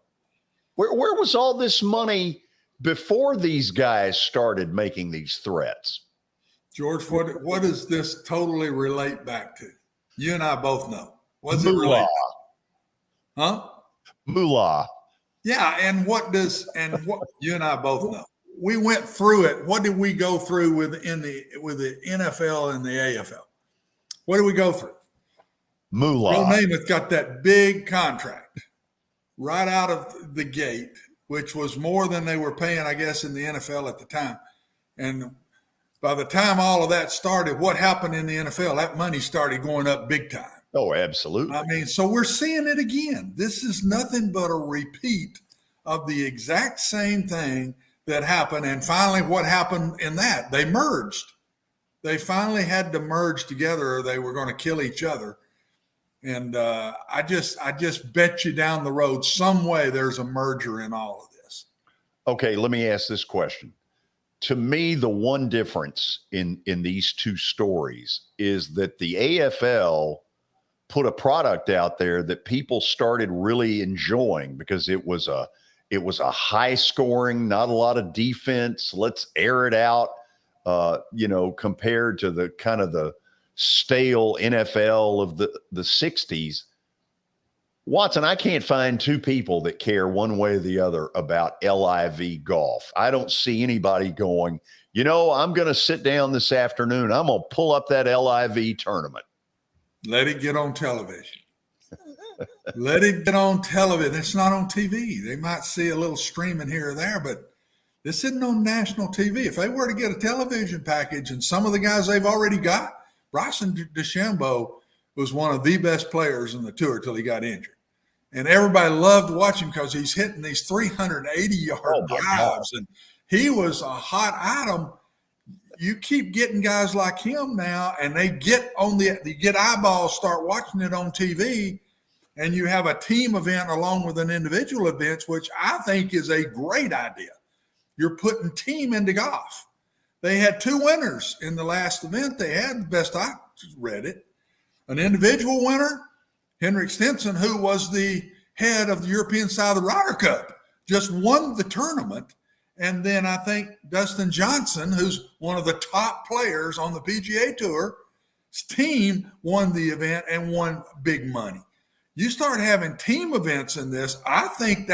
Where was all this money before these guys started making these threats? George, what does this totally relate back to? You and I both know. What's it Moolah. relate? Huh? Moolah. Yeah, and what you and I both know. We went through it. What did we go through with the NFL and the AFL? What did we go through? Moolah. Bill Namath got that big contract right out of the gate, which was more than they were paying, I guess, in the NFL at the time. And by the time all of that started, what happened in the NFL? That money started going up big time. Oh, absolutely. I mean, so we're seeing it again. This is nothing but a repeat of the exact same thing that happened. And finally, what happened in that? They merged. They finally had to merge together or they were going to kill each other. And I just bet you down the road, some way there's a merger in all of this. Okay, let me ask this question. To me, the one difference in these two stories is that the AFL put a product out there that people started really enjoying because it was a high scoring, not a lot of defense. Let's air it out, compared to the kind of the stale NFL of the 60s. Watson, I can't find two people that care one way or the other about LIV golf. I don't see anybody going, I'm going to sit down this afternoon. I'm going to pull up that LIV tournament. Let it get on television. Let it get on television. It's not on TV. They might see a little streaming here or there, but this isn't on national TV. If they were to get a television package and some of the guys they've already got, Bryson DeChambeau was one of the best players in the tour till he got injured. And everybody loved watching because he's hitting these 380-yard drives. And he was a hot item. You keep getting guys like him now, and they get eyeballs, start watching it on TV, and you have a team event along with an individual event, which I think is a great idea. You're putting team into golf. They had two winners in the last event. They had, the best I read it, an individual winner, Henrik Stenson, who was the head of the European side of the Ryder Cup, just won the tournament. And then I think Dustin Johnson, who's one of the top players on the PGA Tour, his team won the event and won big money. You start having team events in this, I think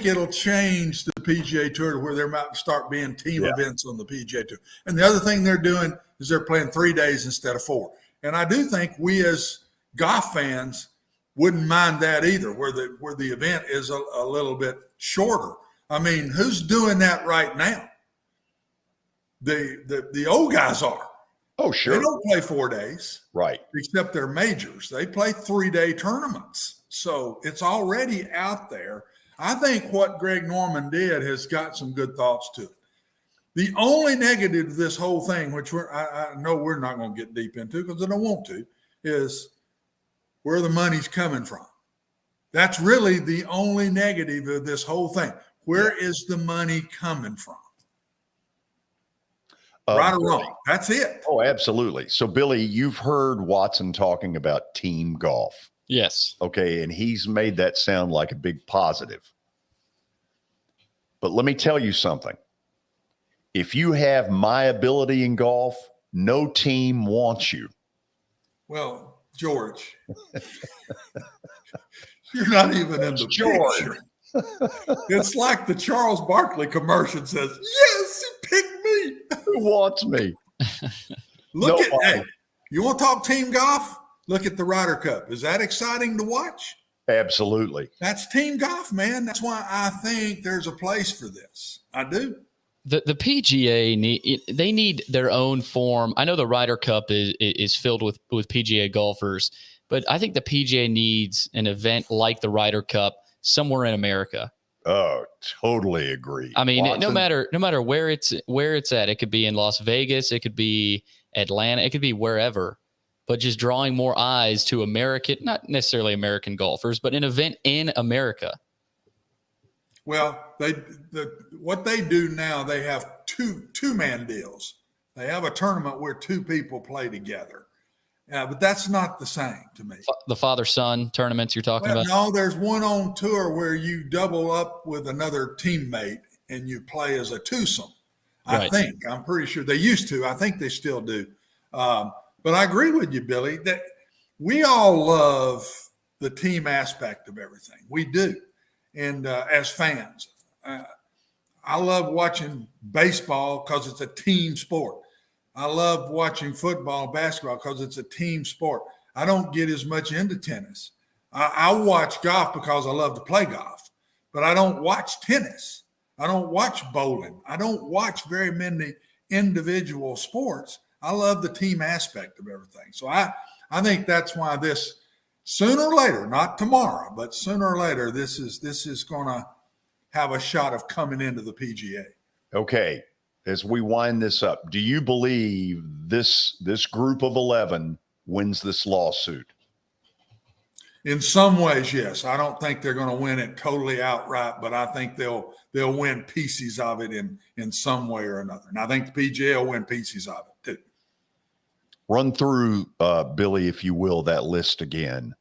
it'll change the PGA Tour to where there might start being team events on the PGA Tour. And the other thing they're doing is they're playing 3 days instead of 4. And I do think we as golf fans wouldn't mind that either, where the event is a little bit shorter. I mean, who's doing that right now? The old guys are. Oh, sure. They don't play 4 days. Right. Except their majors. They play 3-day tournaments. So it's already out there. I think what Greg Norman did has got some good thoughts to it. The only negative of this whole thing, which I know we're not going to get deep into because I don't want to, is where the money's coming from. That's really the only negative of this whole thing. Where is the money coming from? Right or wrong? That's it. Oh, absolutely. So, Billy, you've heard Watson talking about team golf. Yes. Okay, and he's made that sound like a big positive. But let me tell you something. If you have my ability in golf, no team wants you. Well, George, you're not even in the picture. It's like the Charles Barkley commercial says, yes, he picked me. Who wants me? Look at that. You want to talk team golf? Look at the Ryder Cup. Is that exciting to watch? Absolutely. That's team golf, man. That's why I think there's a place for this. I do. The PGA need their own form. I know the Ryder Cup is filled with PGA golfers, but I think the PGA needs an event like the Ryder Cup somewhere in America. Oh, totally agree. I mean, Watson, no matter where it's at, it could be in Las Vegas, it could be Atlanta, it could be wherever, but just drawing more eyes to American, not necessarily American golfers, but an event in America. Well, what they do now, they have two-man deals. They have a tournament where two people play together. But that's not the same to me. The father-son tournaments you're talking about? No, there's one on tour where you double up with another teammate and you play as a twosome. Right. I think. I'm pretty sure they used to. I think they still do. But I agree with you, Billy, that we all love the team aspect of everything. We do. And as fans, I love watching baseball because it's a team sport. I love watching football, basketball because it's a team sport. I don't get as much into tennis. I watch golf because I love to play golf, but I don't watch tennis. I don't watch bowling. I don't watch very many individual sports. I love the team aspect of everything. So I think that's why this, sooner or later, not tomorrow, but sooner or later, this is going to have a shot of coming into the PGA. Okay. As we wind this up, do you believe this group of 11 wins this lawsuit? In some ways, yes. I don't think they're going to win it totally outright, but I think they'll win pieces of it in some way or another. And I think the PGA will win pieces of it too. Run through, Billy, if you will, that list again,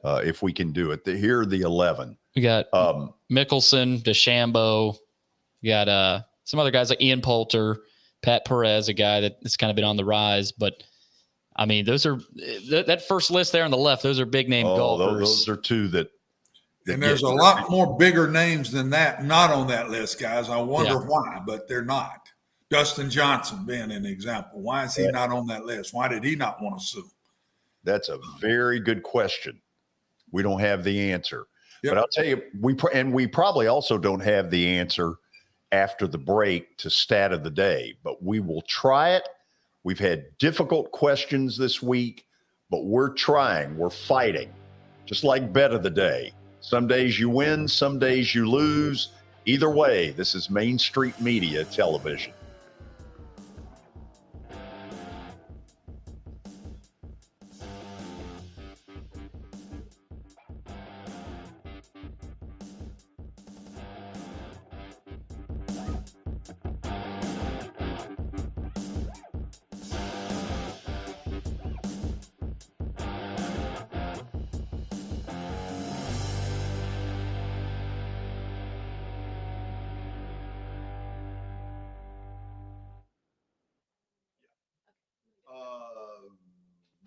if we can do it. Here are the 11. We got Mickelson, DeChambeau. We got some other guys like Ian Poulter, Pat Perez, a guy that's kind of been on the rise. But, I mean, those are that first list there on the left, those are big-name golfers. Those are two that and there's a lot more bigger names than that not on that list, guys. I wonder why, but they're not. Dustin Johnson being an example. Why is he not on that list? Why did he not want to sue? That's a very good question. We don't have the answer. Yep. But I'll tell you, we probably also don't have the answer after the break to stat of the day, but we will try it. We've had difficult questions this week, but we're trying. We're fighting, just like bet of the day. Some days you win, some days you lose. Either way, this is Main Street Media Television.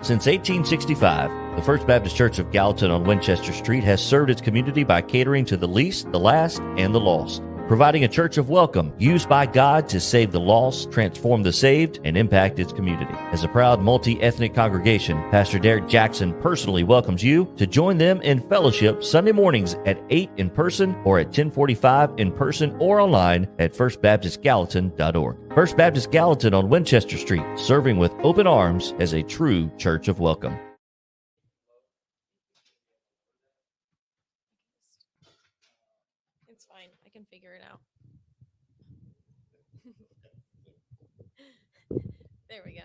Since 1865, the First Baptist Church of Gallatin on Winchester Street has served its community by catering to the least, the last, and the lost, providing a church of welcome used by God to save the lost, transform the saved, and impact its community. As a proud multi-ethnic congregation, Pastor Derek Jackson personally welcomes you to join them in fellowship Sunday mornings at 8 in person or at 1045 in person or online at firstbaptistgallatin.org. First Baptist Gallatin on Winchester Street, serving with open arms as a true church of welcome. It's fine. I can figure it out. There we go.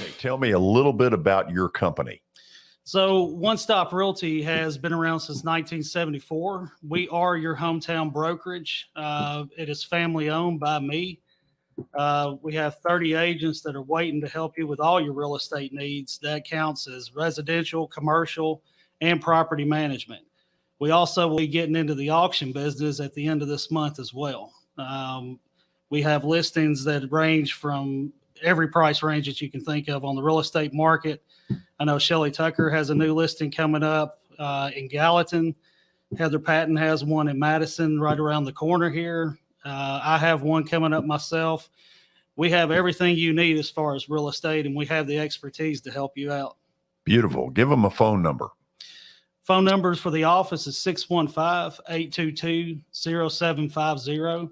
Okay, tell me a little bit about your company. So One Stop Realty has been around since 1974. We are your hometown brokerage. It is family owned by me. We have 30 agents that are waiting to help you with all your real estate needs. That counts as residential, commercial, and property management. We also will be getting into the auction business at the end of this month as well. We have listings that range from every price range that you can think of on the real estate market. I know Shelley Tucker has a new listing coming up in Gallatin. Heather Patton has one in Madison right around the corner here. I have one coming up myself. We have everything you need as far as real estate, and we have the expertise to help you out. Beautiful. Give them a phone number. Phone numbers for the office is 615-822-0750.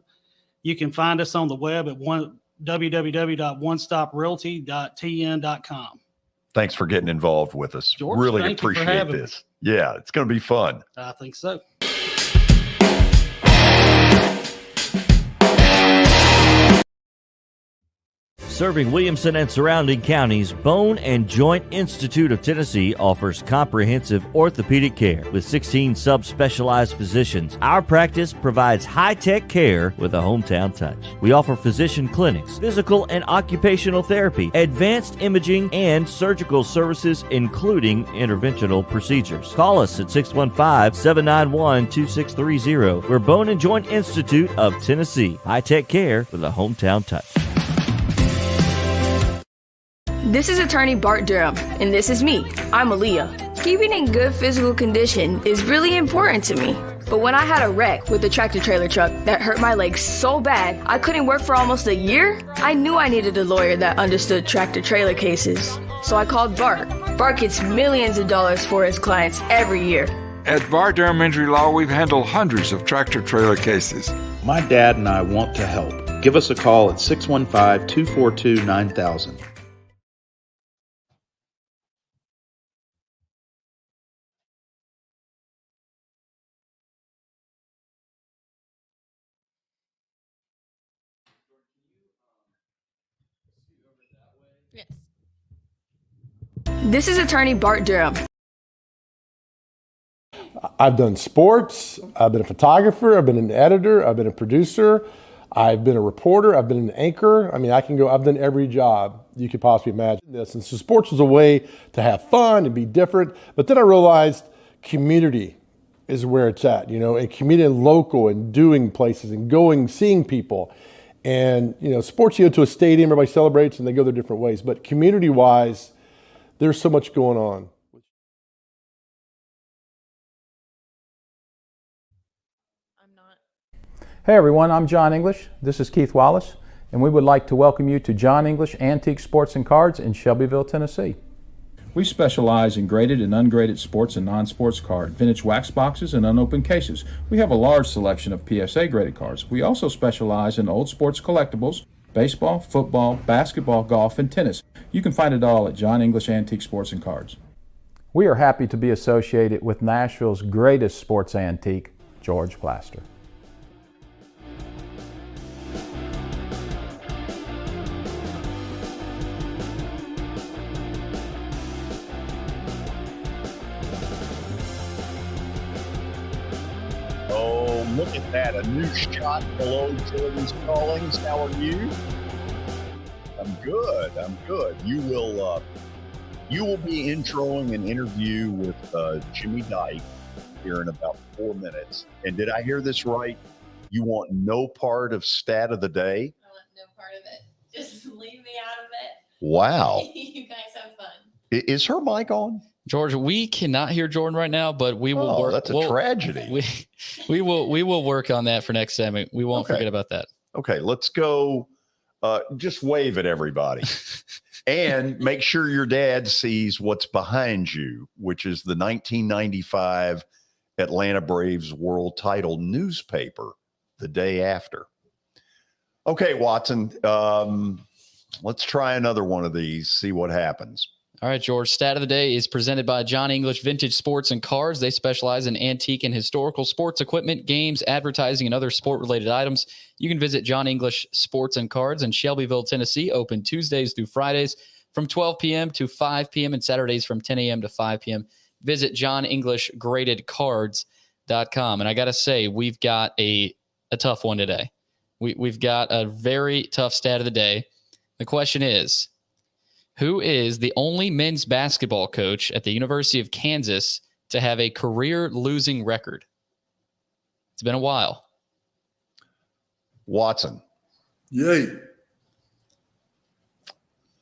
You can find us on the web at www.onestoprealty.tn.com. Thanks for getting involved with us. George, really appreciate this. Yeah, it's going to be fun. I think so. Serving Williamson and surrounding counties, Bone and Joint Institute of Tennessee offers comprehensive orthopedic care with 16 subspecialized physicians. Our practice provides high-tech care with a hometown touch. We offer physician clinics, physical and occupational therapy, advanced imaging, and surgical services, including interventional procedures. Call us at 615-791-2630. We're Bone and Joint Institute of Tennessee. High-tech care with a hometown touch. This is attorney Bart Durham, and this is me. I'm Aaliyah. Keeping in good physical condition is really important to me. But when I had a wreck with a tractor-trailer truck that hurt my legs so bad I couldn't work for almost a year, I knew I needed a lawyer that understood tractor-trailer cases. So I called Bart. Bart gets millions of dollars for his clients every year. At Bart Durham Injury Law, we've handled hundreds of tractor-trailer cases. My dad and I want to help. Give us a call at 615-242-9000. Yes. This is attorney Bart Durham. I've done sports. I've been a photographer. I've been an editor. I've been a producer. I've been a reporter. I've been an anchor. I mean, I've done every job you could possibly imagine this. And so sports was a way to have fun and be different. But then I realized community is where it's at, and community and local and doing places and going, seeing people. And, sports, you go to a stadium, everybody celebrates and they go their different ways. But community-wise, there's so much going on. Hey everyone, I'm John English. This is Keith Wallace, and we would like to welcome you to John English Antique Sports and Cards in Shelbyville, Tennessee. We specialize in graded and ungraded sports and non-sports cards, vintage wax boxes, and unopened cases. We have a large selection of PSA graded cards. We also specialize in old sports collectibles, baseball, football, basketball, golf, and tennis. You can find it all at John English Antique Sports and Cards. We are happy to be associated with Nashville's greatest sports antique, George Plaster. Look at that, a new shot below Jordan's Callings. How are you? I'm good. You will be introing an interview with Jimmy Dykes here in about 4 minutes. And did I hear this right? You want no part of stat of the day? I want no part of it. Just leave me out of it. Wow. You guys have fun. Is her mic on? George, we cannot hear Jordan right now, but we will work. That's a tragedy. We will work on that for next time. We won't forget about that. Okay, let's go. Just wave at everybody. And make sure your dad sees what's behind you, which is the 1995 Atlanta Braves World Title newspaper the day after. Okay, Watson, let's try another one of these, see what happens. All right, George. Stat of the day is presented by John English Vintage Sports and Cards. They specialize in antique and historical sports equipment, games, advertising, and other sport-related items. You can visit John English Sports and Cards in Shelbyville, Tennessee, open Tuesdays through Fridays from 12 p.m. to 5 p.m. and Saturdays from 10 a.m. to 5 p.m. Visit JohnEnglishGradedCards.com. And I got to say, we've got a tough one today. We've got a very tough stat of the day. The question is, who is the only men's basketball coach at the University of Kansas to have a career losing record? It's been a while. Watson. Yay.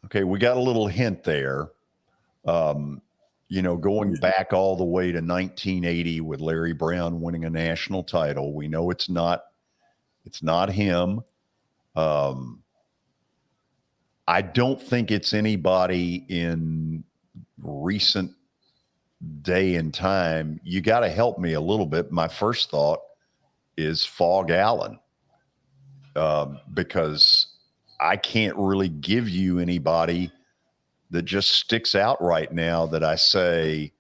Okay, we got a little hint there. Going back all the way to 1980 with Larry Brown winning a national title. We know it's not him. I don't think it's anybody in recent day and time. You got to help me a little bit. My first thought is Fog Allen, because I can't really give you anybody that just sticks out right now that I say,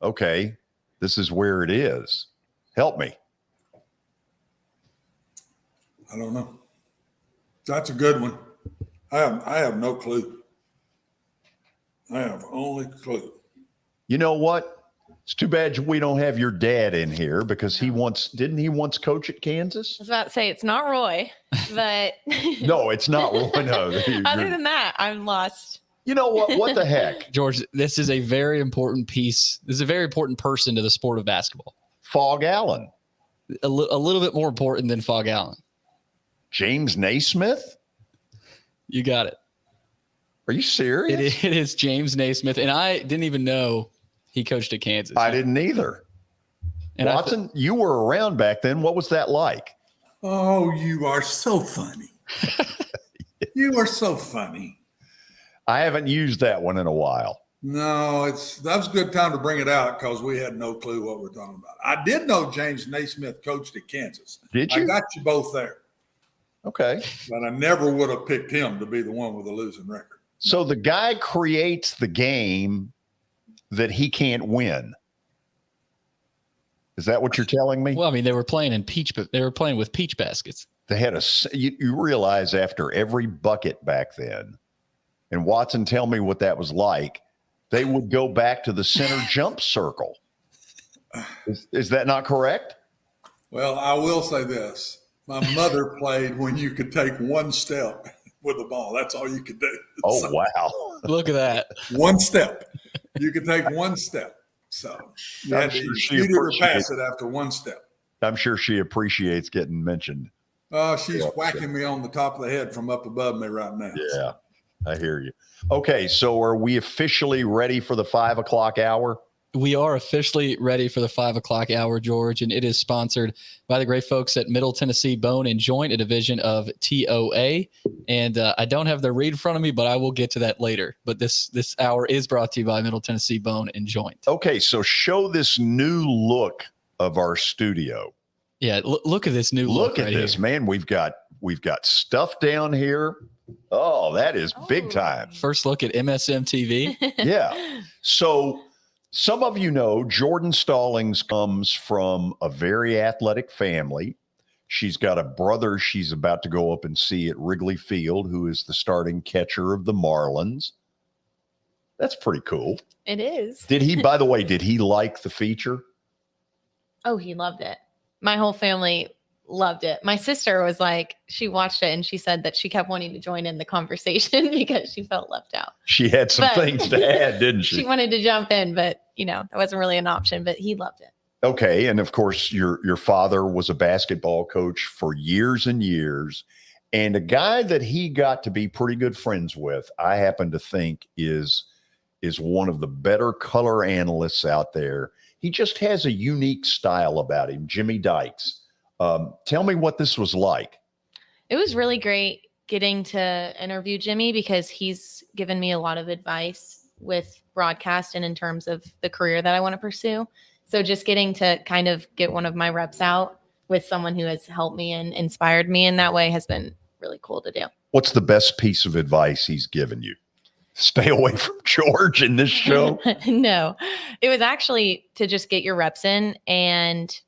okay, this is where it is. Help me. I don't know. That's a good one. I have no clue. I have only clue. You know what? It's too bad we don't have your dad in here because didn't he once coach at Kansas? I was about to say it's not Roy, but No, it's not Roy. No. Other than that, I'm lost. You know what? What the heck? George, this is a very important piece. This is a very important person to the sport of basketball. Fog Allen. A little bit more important than Fog Allen. James Naismith? You got it. Are you serious? It is James Naismith, and I didn't even know he coached at Kansas. I didn't either. And Watson, you were around back then. What was that like? Oh, you are so funny. You are so funny. I haven't used that one in a while. No, that was a good time to bring it out because we had no clue what we're talking about. I did know James Naismith coached at Kansas. Did you? I got you both there. Okay. But I never would have picked him to be the one with a losing record. So the guy creates the game that he can't win. Is that what you're telling me? Well, I mean, they were playing with peach baskets. They had you realize after every bucket back then, and Watson, tell me what that was like. they would go back to the center jump circle. Is that not correct? Well, I will say this. My mother played when you could take one step with the ball. That's all you could do. Oh, So, wow. Look at that. one step. You could take one step. So you had to shoot it or pass it after one step. I'm sure she appreciates getting mentioned. She's whacking me on the top of the head from up above me right now. Yeah, I hear you. Okay, so are we officially ready for the 5 o'clock hour? We are officially ready for the 5 o'clock hour, George, and it is sponsored by the great folks at Middle Tennessee Bone and Joint, a division of TOA. And I don't have the read in front of me, but I will get to that later. But this hour is brought to you by Middle Tennessee Bone and Joint. Okay, so show this new look of our studio. Yeah, look at this new look. Look at this, man. We've got stuff down here. Oh, that is big time. First look at MSM TV. Yeah. So some of you know Jordan Stallings comes from a very athletic family. She's got a brother she's about to go up and see at Wrigley Field, who is the starting catcher of the Marlins. That's pretty cool. It is. By the way, did he like the feature? Oh, he loved it. My whole family loved it. My sister was like, she watched it and she said that she kept wanting to join in the conversation because she felt left out. She had some things to add, didn't she? She wanted to jump in, but that wasn't really an option, but he loved it. Okay. And of course, your father was a basketball coach for years and years. And a guy that he got to be pretty good friends with, I happen to think is one of the better color analysts out there. He just has a unique style about him, Jimmy Dykes. Tell me what this was like. It was really great getting to interview Jimmy because he's given me a lot of advice with broadcast and in terms of the career that I want to pursue. So just getting to kind of get one of my reps out with someone who has helped me and inspired me in that way has been really cool to do. What's the best piece of advice he's given you? Stay away from George in this show? No, it was actually to just get your reps in and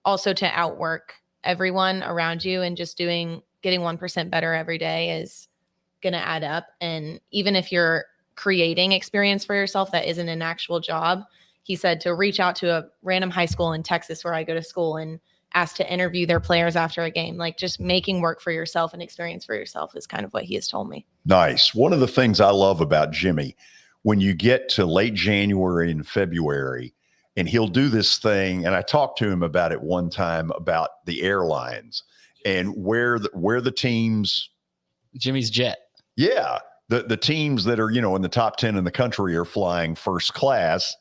also to outwork everyone around you, and just getting 1% better every day is going to add up. And even if you're creating experience for yourself that isn't an actual job, he said to reach out to a random high school in Texas where I go to school and ask to interview their players after a game. Like just making work for yourself and experience for yourself is kind of what he has told me. Nice. One of the things I love about Jimmy, when you get to late January and February, and he'll do this thing, and I talked to him about it one time about the airlines and where the teams. Jimmy's jet. Yeah. The teams that are, in the top 10 in the country are flying first class.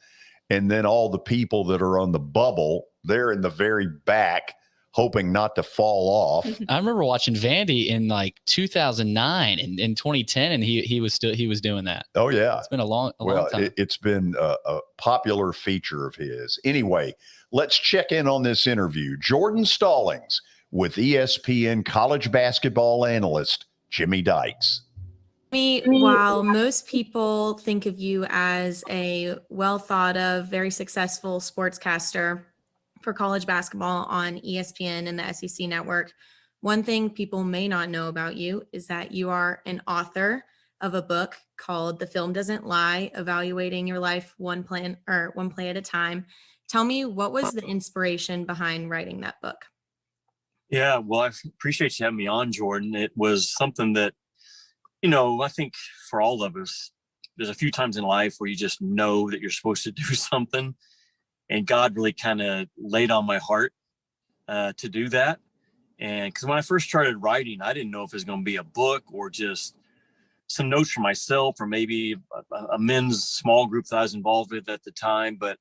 And then all the people that are on the bubble, they're in the very back, hoping not to fall off. I remember watching Vandy in like 2009 and in 2010, and he was doing that. Oh yeah, it's been a long time. It's been a popular feature of his. Anyway, let's check in on this interview. Jordan Stallings with ESPN college basketball analyst Jimmy Dykes. While most people think of you as a well thought of, very successful sportscaster for college basketball on ESPN and the SEC network, one thing people may not know about you is that you are an author of a book called The Film Doesn't Lie, Evaluating Your Life one play at a time. Tell me, what was the inspiration behind writing that book? Yeah, well, I appreciate you having me on, Jordan. It was something that, I think for all of us, there's a few times in life where you just know that you're supposed to do something. And God really kind of laid on my heart to do that. And because when I first started writing, I didn't know if it was going to be a book or just some notes for myself or maybe a men's small group that I was involved with at the time. But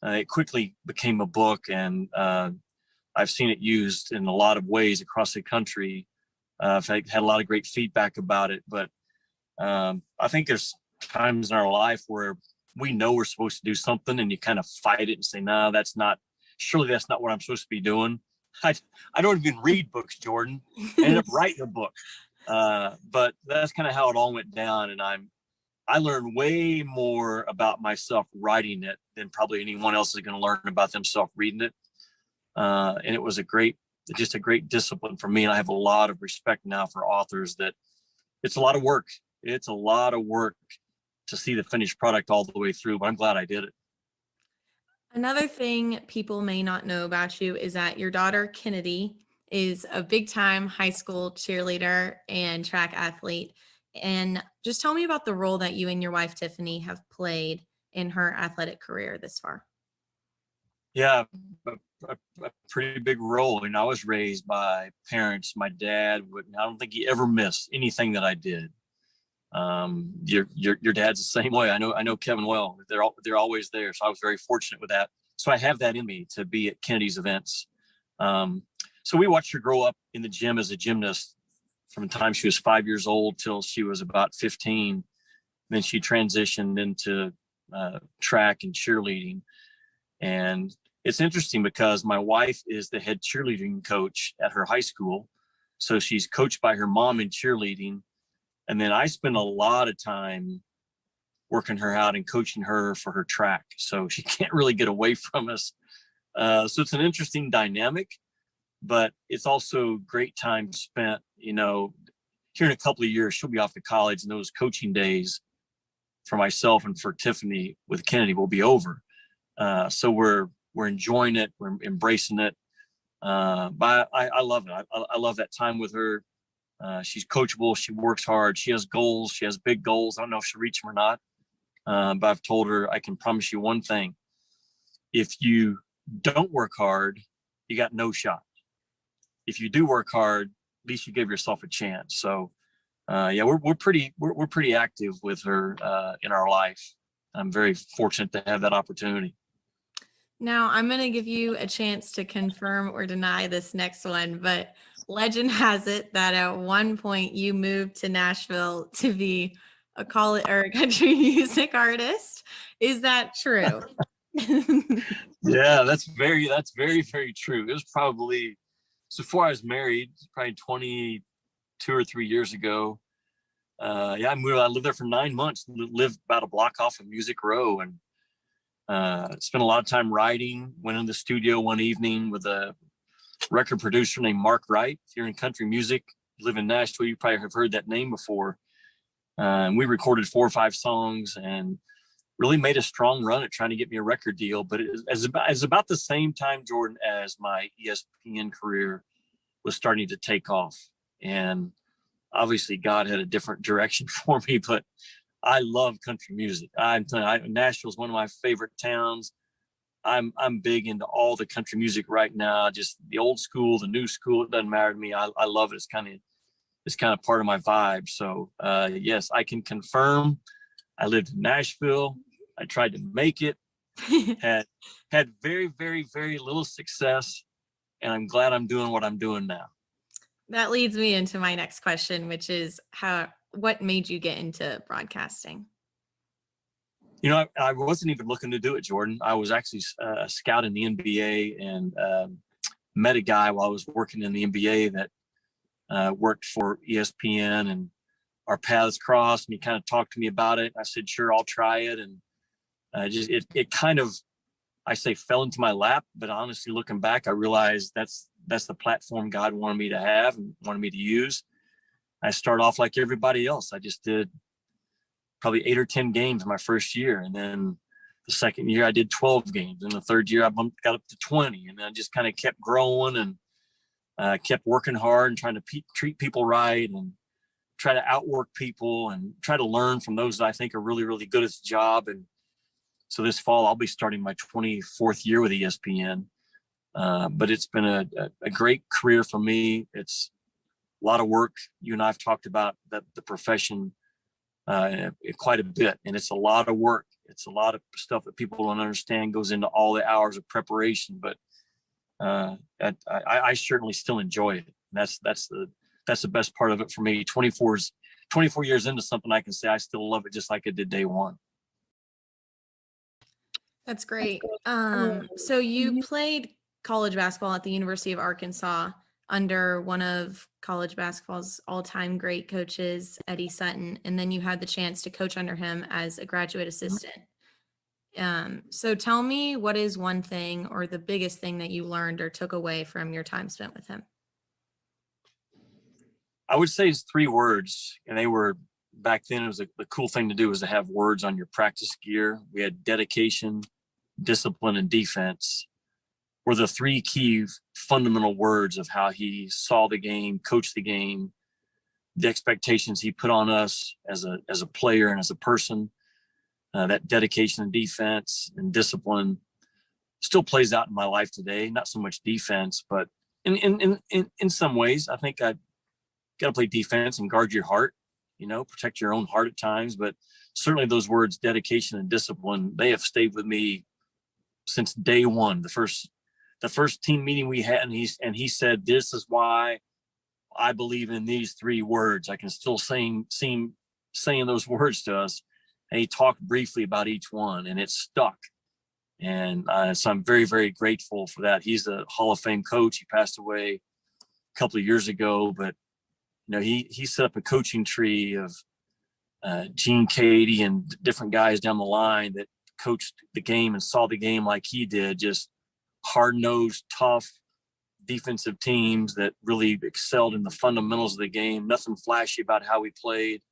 it quickly became a book, and I've seen it used in a lot of ways across the country. I've had a lot of great feedback about it. But I think there's times in our life where we know we're supposed to do something and you kind of fight it and say, no, surely that's not what I'm supposed to be doing. I don't even read books, Jordan. I ended up writing a book. But that's kind of how it all went down. And I learned way more about myself writing it than probably anyone else is going to learn about themselves reading it. And it was just a great discipline for me. And I have a lot of respect now for authors that it's a lot of work. It's a lot of work to see the finished product all the way through, but I'm glad I did it. Another thing people may not know about you is that your daughter, Kennedy, is a big time high school cheerleader and track athlete. And just tell me about the role that you and your wife, Tiffany, have played in her athletic career this far. Yeah, a pretty big role. And I was raised by parents. My dad I don't think he ever missed anything that I did. Your dad's the same way. I know Kevin well. They're always there. So I was very fortunate with that. So I have that in me to be at Kennedy's events. So we watched her grow up in the gym as a gymnast from the time she was 5 years old till she was about 15. Then she transitioned into track and cheerleading. And it's interesting because my wife is the head cheerleading coach at her high school. So she's coached by her mom in cheerleading. And then I spend a lot of time working her out and coaching her for her track. So she can't really get away from us. So it's an interesting dynamic, but it's also great time spent, you know, here in a couple of years, she'll be off to college and those coaching days for myself and for Tiffany with Kennedy will be over. So we're enjoying it. We're embracing it. But I love it. I love that time with her. She's coachable. She works hard. She has goals. She has big goals. I don't know if she'll reach them or not. But I've told her, I can promise you one thing. If you don't work hard, you got no shot. If you do work hard, at least you give yourself a chance. So, yeah, we're pretty active with her in our life. I'm very fortunate to have that opportunity. Now, I'm going to give you a chance to confirm or deny this next one, but legend has it that at one point you moved to Nashville to be a college or a country music artist. Is that true? Yeah, that's very, very true. It was probably, so before I was married, probably 22 or 3 years ago. Yeah, I moved. I lived there for 9 months, lived about a block off of Music Row, and spent a lot of time writing. Went in the studio one evening with a record producer named Mark Wright. If you're in country music, you live in Nashville, you probably have heard that name before. And we recorded 4 or 5 songs and really made a strong run at trying to get me a record deal. But it was about the same time, Jordan, as my ESPN career was starting to take off. And obviously God had a different direction for me, but I love country music. Nashville's one of my favorite towns. I'm big into all the country music right now, just the old school, the new school. It doesn't matter to me. I love it. It's kind of part of my vibe. So yes, I can confirm I lived in Nashville. I tried to make it, had very, very, very little success. And I'm glad I'm doing what I'm doing now. That leads me into my next question, which is what made you get into broadcasting? You know, I wasn't even looking to do it, Jordan. I was actually a scout in the NBA and met a guy while I was working in the NBA that worked for ESPN, and our paths crossed, and he kind of talked to me about it. I said, sure, I'll try it. And it kind of, I say, fell into my lap, but honestly, looking back, I realized that's the platform God wanted me to have and wanted me to use. I started off like everybody else. I just did probably 8 or 10 games my first year. And then the second year I did 12 games. And the third year I got up to 20. And then I just kind of kept growing and kept working hard and trying to treat people right and try to outwork people and try to learn from those that I think are really, really good at the job. And so this fall, I'll be starting my 24th year with ESPN. But it's been a great career for me. It's a lot of work. You and I have talked about the profession quite a bit, and it's a lot of work. It's a lot of stuff that people don't understand goes into all the hours of preparation. But I certainly still enjoy it. That's the best part of it for me. 24 years into something, I can say I still love it just like I did day one. That's great. So you played college basketball at the University of Arkansas under one of college basketball's all-time great coaches, Eddie Sutton, and then you had the chance to coach under him as a graduate assistant. So tell me, what is one thing or the biggest thing that you learned or took away from your time spent with him? I would say it's 3 words, and they were back then, it was the cool thing to do was to have words on your practice gear. We had dedication, discipline, and defense were the three key fundamental words of how he saw the game, coached the game, the expectations he put on us as a player and as a person. That dedication and defense and discipline still plays out in my life today. Not so much defense, but in some ways, I think I got to play defense and guard your heart, protect your own heart at times. But certainly those words, dedication and discipline, they have stayed with me since day one. The first team meeting we had, and he said, "This is why I believe in these three words." I can still saying those words to us. And he talked briefly about each one, and it stuck. And so I'm very, very grateful for that. He's a Hall of Fame coach. He passed away a couple of years ago, but he set up a coaching tree of Gene Cady and different guys down the line that coached the game and saw the game like he did, just hard-nosed, tough defensive teams that really excelled in the fundamentals of the game. Nothing flashy about how we played.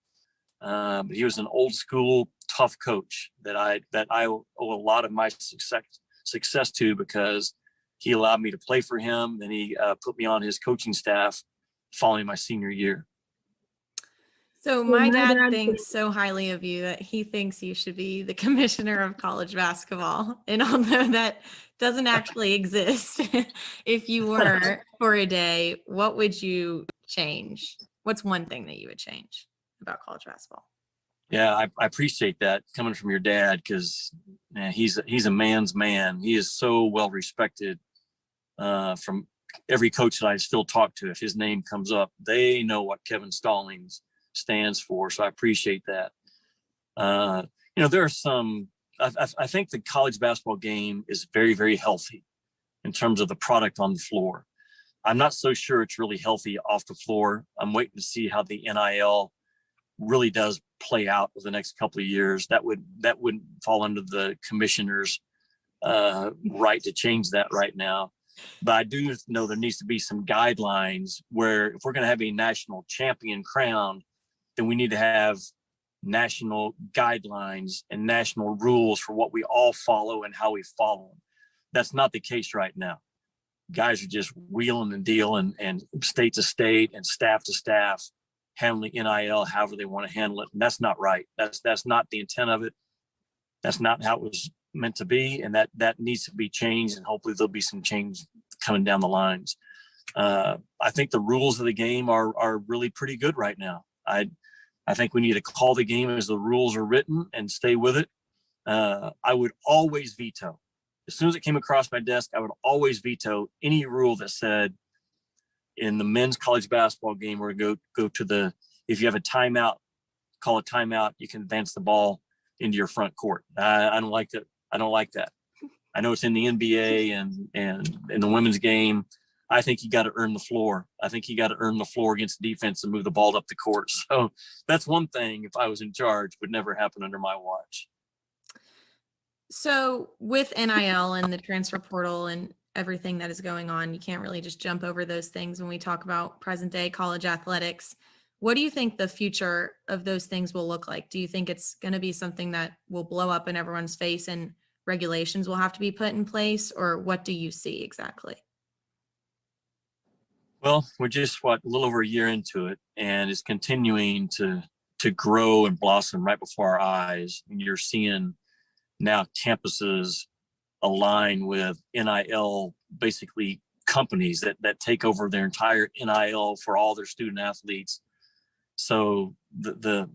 But he was an old school, tough coach that I owe a lot of my success to, because he allowed me to play for him, and he put me on his coaching staff following my senior year. So my dad thinks so highly of you that he thinks you should be the commissioner of college basketball. And although that doesn't actually exist, if you were for a day, what would you change? What's one thing that you would change about college basketball? Yeah, I appreciate that coming from your dad, because he's a man's man. He is so well respected from every coach that I still talk to. If his name comes up, they know what Kevin Stallings stands for. So I appreciate that. There are some. I think the college basketball game is very, very healthy in terms of the product on the floor. I'm not so sure it's really healthy off the floor. I'm waiting to see how the NIL really does play out over the next couple of years. That wouldn't fall under the commissioner's right to change that right now. But I do know there needs to be some guidelines where if we're going to have a national champion crowned, then we need to have national guidelines and national rules for what we all follow and how we follow them. That's not the case right now. Guys are just wheeling and dealing and state to state and staff to staff, handling NIL however they want to handle it. And that's not right. That's not the intent of it. That's not how it was meant to be. And that needs to be changed. And hopefully there'll be some change coming down the lines. I think the rules of the game are really pretty good right now. I think we need to call the game as the rules are written and stay with it. I would always veto. As soon as it came across my desk, I would always veto any rule that said in the men's college basketball game, we're going to go to if you have a timeout, call a timeout, you can advance the ball into your front court. I don't like that. I don't like that. I know it's in the NBA and in the women's game. I think you got to earn the floor. I think you got to earn the floor against defense and move the ball up the court. So that's one thing, if I was in charge, would never happen under my watch. So with NIL and the transfer portal and everything that is going on, you can't really just jump over those things when we talk about present day college athletics. What do you think the future of those things will look like? Do you think it's going to be something that will blow up in everyone's face and regulations will have to be put in place, or what do you see exactly? Well, we're just a little over a year into it, and it's continuing to grow and blossom right before our eyes. And you're seeing now campuses align with NIL, basically companies that take over their entire NIL for all their student athletes. So the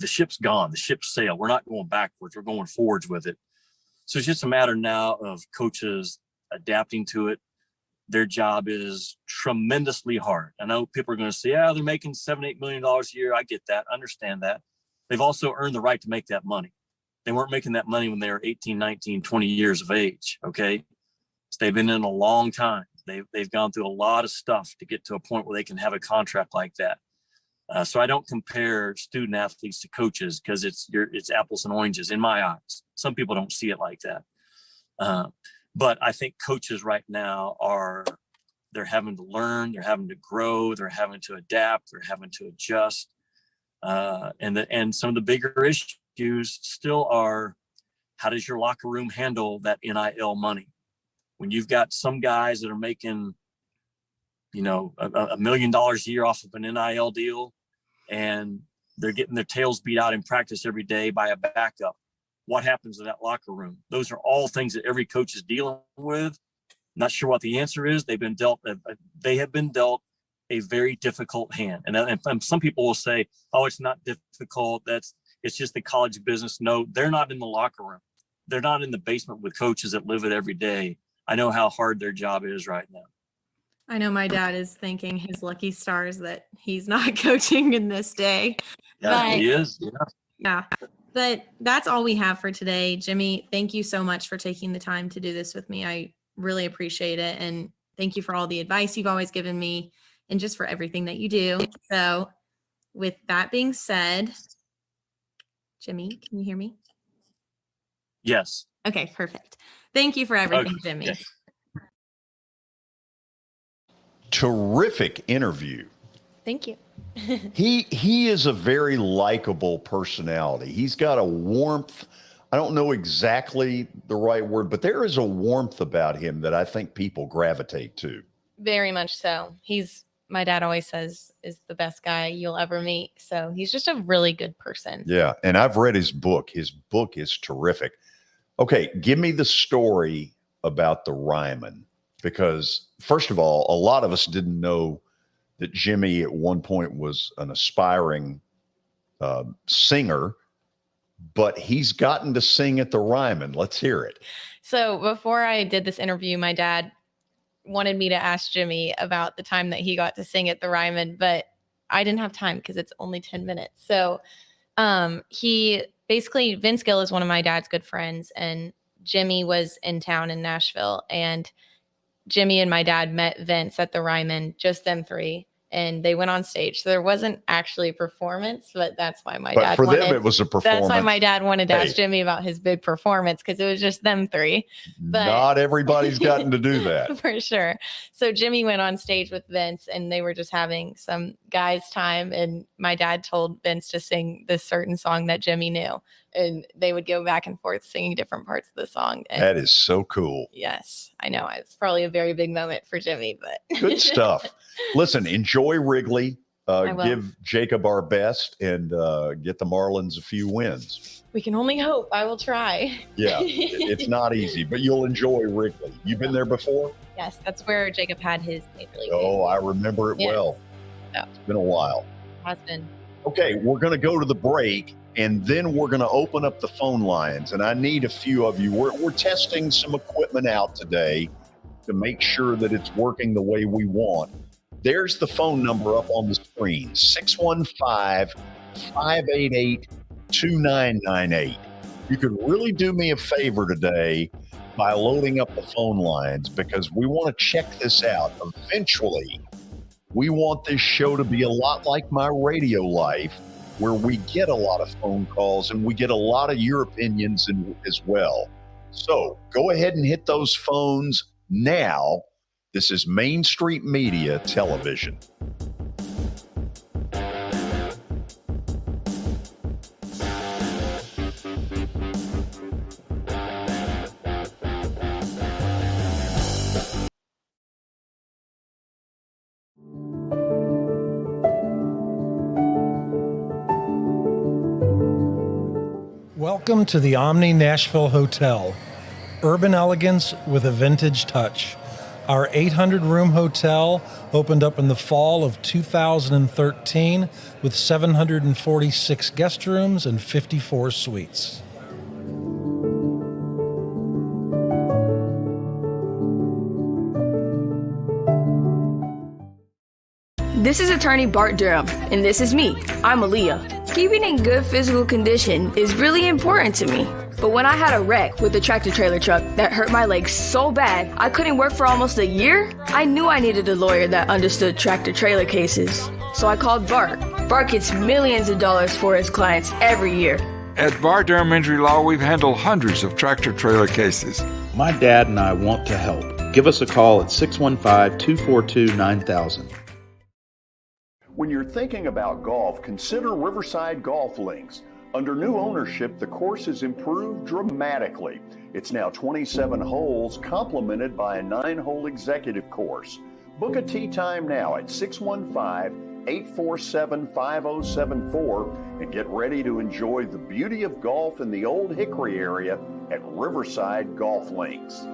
ship's gone, the ship's sailed. We're not going backwards, we're going forwards with it. So it's just a matter now of coaches adapting to it. Their job is tremendously hard. I know people are going to say, they're making $7-8 million a year. I get that. Understand that. They've also earned the right to make that money. They weren't making that money when they were 18, 19, 20 years of age. Okay. So they've been in a long time. They've gone through a lot of stuff to get to a point where they can have a contract like that. So I don't compare student athletes to coaches, because it's apples and oranges in my eyes. Some people don't see it like that. But I think coaches right now they're having to learn, they're having to grow, they're having to adapt, they're having to adjust. And some of the bigger issues still are, how does your locker room handle that NIL money? When you've got some guys that are making, $1 million a year off of an NIL deal, and they're getting their tails beat out in practice every day by a backup, what happens to that locker room? Those are all things that every coach is dealing with. Not sure what the answer is. They have been dealt a very difficult hand. And some people will say, oh, it's not difficult. It's just the college business. No, they're not in the locker room. They're not in the basement with coaches that live it every day. I know how hard their job is right now. I know my dad is thanking his lucky stars that he's not coaching in this day. Yeah, he is. Yeah. But that's all we have for today. Jimmy, thank you so much for taking the time to do this with me. I really appreciate it. And thank you for all the advice you've always given me and just for everything that you do. So with that being said, Jimmy, can you hear me? Yes. Okay, perfect. Thank you for everything, Okay. Jimmy. Yes. Terrific interview. Thank you. He is a very likable personality. He's got a warmth. I don't know exactly the right word, but there is a warmth about him that I think people gravitate to. Very much so. My dad always says, is the best guy you'll ever meet. So he's just a really good person. Yeah, and I've read his book. His book is terrific. Okay, give me the story about the Ryman, because first of all, a lot of us didn't know that Jimmy at one point was an aspiring singer, but he's gotten to sing at the Ryman. Let's hear it. So before I did this interview, my dad wanted me to ask Jimmy about the time that he got to sing at the Ryman, but I didn't have time because it's only 10 minutes. So Vince Gill is one of my dad's good friends, and Jimmy was in town in Nashville, and Jimmy and my dad met Vince at the Ryman, just them three, and they went on stage. So there wasn't actually a performance, but that's why But for them, it was a performance. That's why my dad wanted to ask Jimmy about his big performance, because it was just them three. But not everybody's gotten to do that. for sure. So Jimmy went on stage with Vince, and they were just having some guys' time. And my dad told Vince to sing this certain song that Jimmy knew, and they would go back and forth singing different parts of the song. And That is so cool. yes, I know it's probably a very big moment for Jimmy, but Good stuff. Listen, enjoy Wrigley. I will. Give Jacob our best and get the Marlins a few wins. we can only hope. I will try. Yeah, it's not easy, but you'll enjoy Wrigley. You've been there before? Yes, that's where Jacob had his major league Oh, I remember it Yes. well. So, It's been a while. has been. Okay, we're going to go to the break, and then we're going to open up the phone lines, and I need a few of you. We're testing some equipment out today to make sure that it's working the way we want. There's the phone number up on the screen, 615-588-2998. You could really do me a favor today by loading up the phone lines, because we want to check this out. Eventually, we want this show to be a lot like my radio life, where we get a lot of phone calls and we get a lot of your opinions as well. So go ahead and hit those phones now. This is Main Street Media Television. Welcome to the Omni Nashville Hotel. Urban elegance with a vintage touch. Our 800-room hotel opened up in the fall of 2013 with 746 guest rooms and 54 suites. This is attorney Bart Durham, and this is me. I'm Aaliyah. Keeping in good physical condition is really important to me. But when I had a wreck with a tractor trailer truck that hurt my legs so bad I couldn't work for almost a year, I knew I needed a lawyer that understood tractor trailer cases. So I called Bart. Bart gets millions of dollars for his clients every year. At Bart Durham Injury Law, we've handled hundreds of tractor trailer cases. My dad and I want to help. Give us a call at 615-242-9000. When you're thinking about golf, consider Riverside Golf Links. Under new ownership, the course has improved dramatically. It's now 27 holes, complemented by a 9-hole executive course. Book a tee time now at 615-847-5074 and get ready to enjoy the beauty of golf in the Old Hickory area at Riverside Golf Links.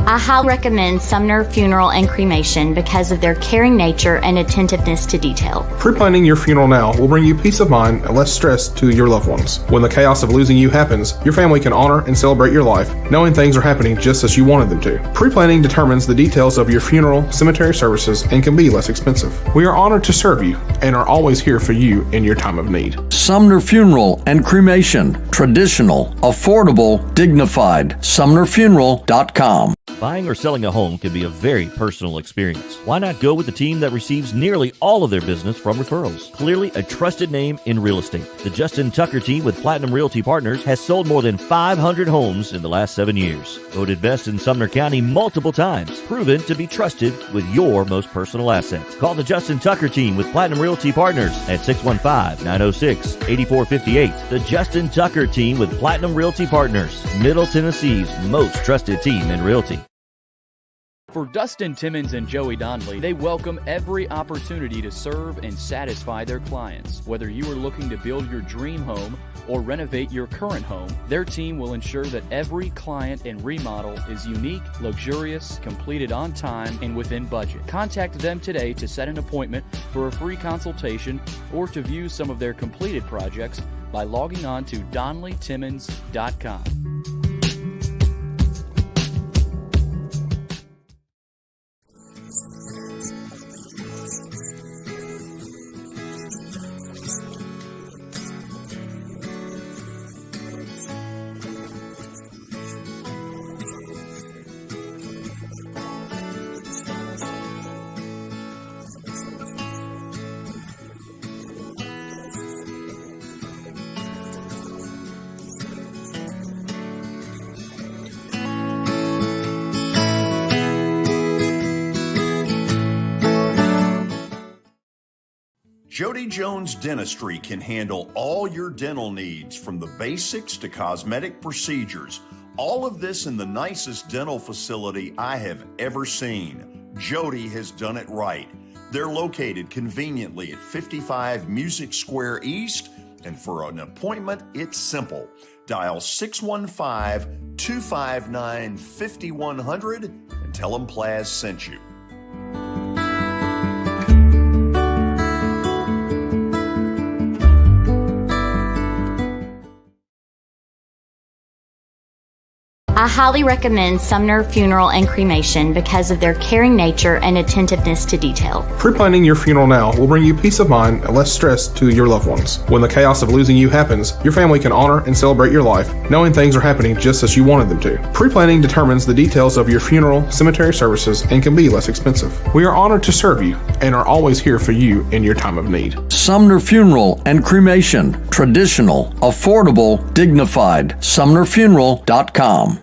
I highly recommend Sumner Funeral and Cremation because of their caring nature and attentiveness to detail. Pre-planning your funeral now will bring you peace of mind and less stress to your loved ones. When the chaos of losing you happens, your family can honor and celebrate your life, knowing things are happening just as you wanted them to. Pre-planning determines the details of your funeral, cemetery services, and can be less expensive. We are honored to serve you and are always here for you in your time of need. Sumner Funeral and Cremation. Traditional, affordable, dignified. SumnerFuneral.com. Buying or selling a home can be a very personal experience. Why not go with the team that receives nearly all of their business from referrals? Clearly a trusted name in real estate. The Justin Tucker team with Platinum Realty Partners has sold more than 500 homes in the last 7 years. Voted best in Sumner County multiple times. Proven to be trusted with your most personal assets. Call the Justin Tucker team with Platinum Realty Partners at 615-906-8458. The Justin Tucker team with Platinum Realty Partners, Middle Tennessee's most trusted team in realty. For Dustin Timmons and Joey Donnelly, they welcome every opportunity to serve and satisfy their clients. Whether you are looking to build your dream home or renovate your current home, their team will ensure that every client and remodel is unique, luxurious, completed on time, and within budget. Contact them today to set an appointment for a free consultation or to view some of their completed projects by logging on to DonnellyTimmons.com. Jody Jones Dentistry can handle all your dental needs, from the basics to cosmetic procedures. All of this in the nicest dental facility I have ever seen. Jody has done it right. They're located conveniently at 55 Music Square East, and for an appointment, it's simple. Dial 615-259-5100 and tell them Plaz sent you. I highly recommend Sumner Funeral and Cremation because of their caring nature and attentiveness to detail. Pre-planning your funeral now will bring you peace of mind and less stress to your loved ones. When the chaos of losing you happens, your family can honor and celebrate your life, knowing things are happening just as you wanted them to. Pre-planning determines the details of your funeral, cemetery services, and can be less expensive. We are honored to serve you and are always here for you in your time of need. Sumner Funeral and Cremation. Traditional, affordable, dignified. SumnerFuneral.com.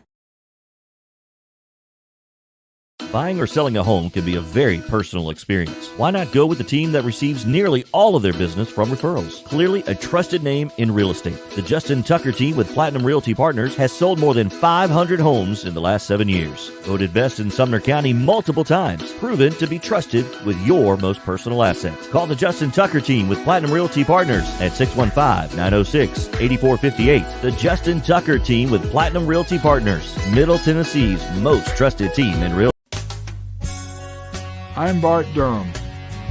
Buying or selling a home can be a very personal experience. Why not go with the team that receives nearly all of their business from referrals? Clearly a trusted name in real estate. The Justin Tucker team with Platinum Realty Partners has sold more than 500 homes in the last 7 years. Voted best in Sumner County multiple times. Proven to be trusted with your most personal assets. Call the Justin Tucker team with Platinum Realty Partners at 615-906-8458. The Justin Tucker team with Platinum Realty Partners, Middle Tennessee's most trusted team in real estate. I'm Bart Durham.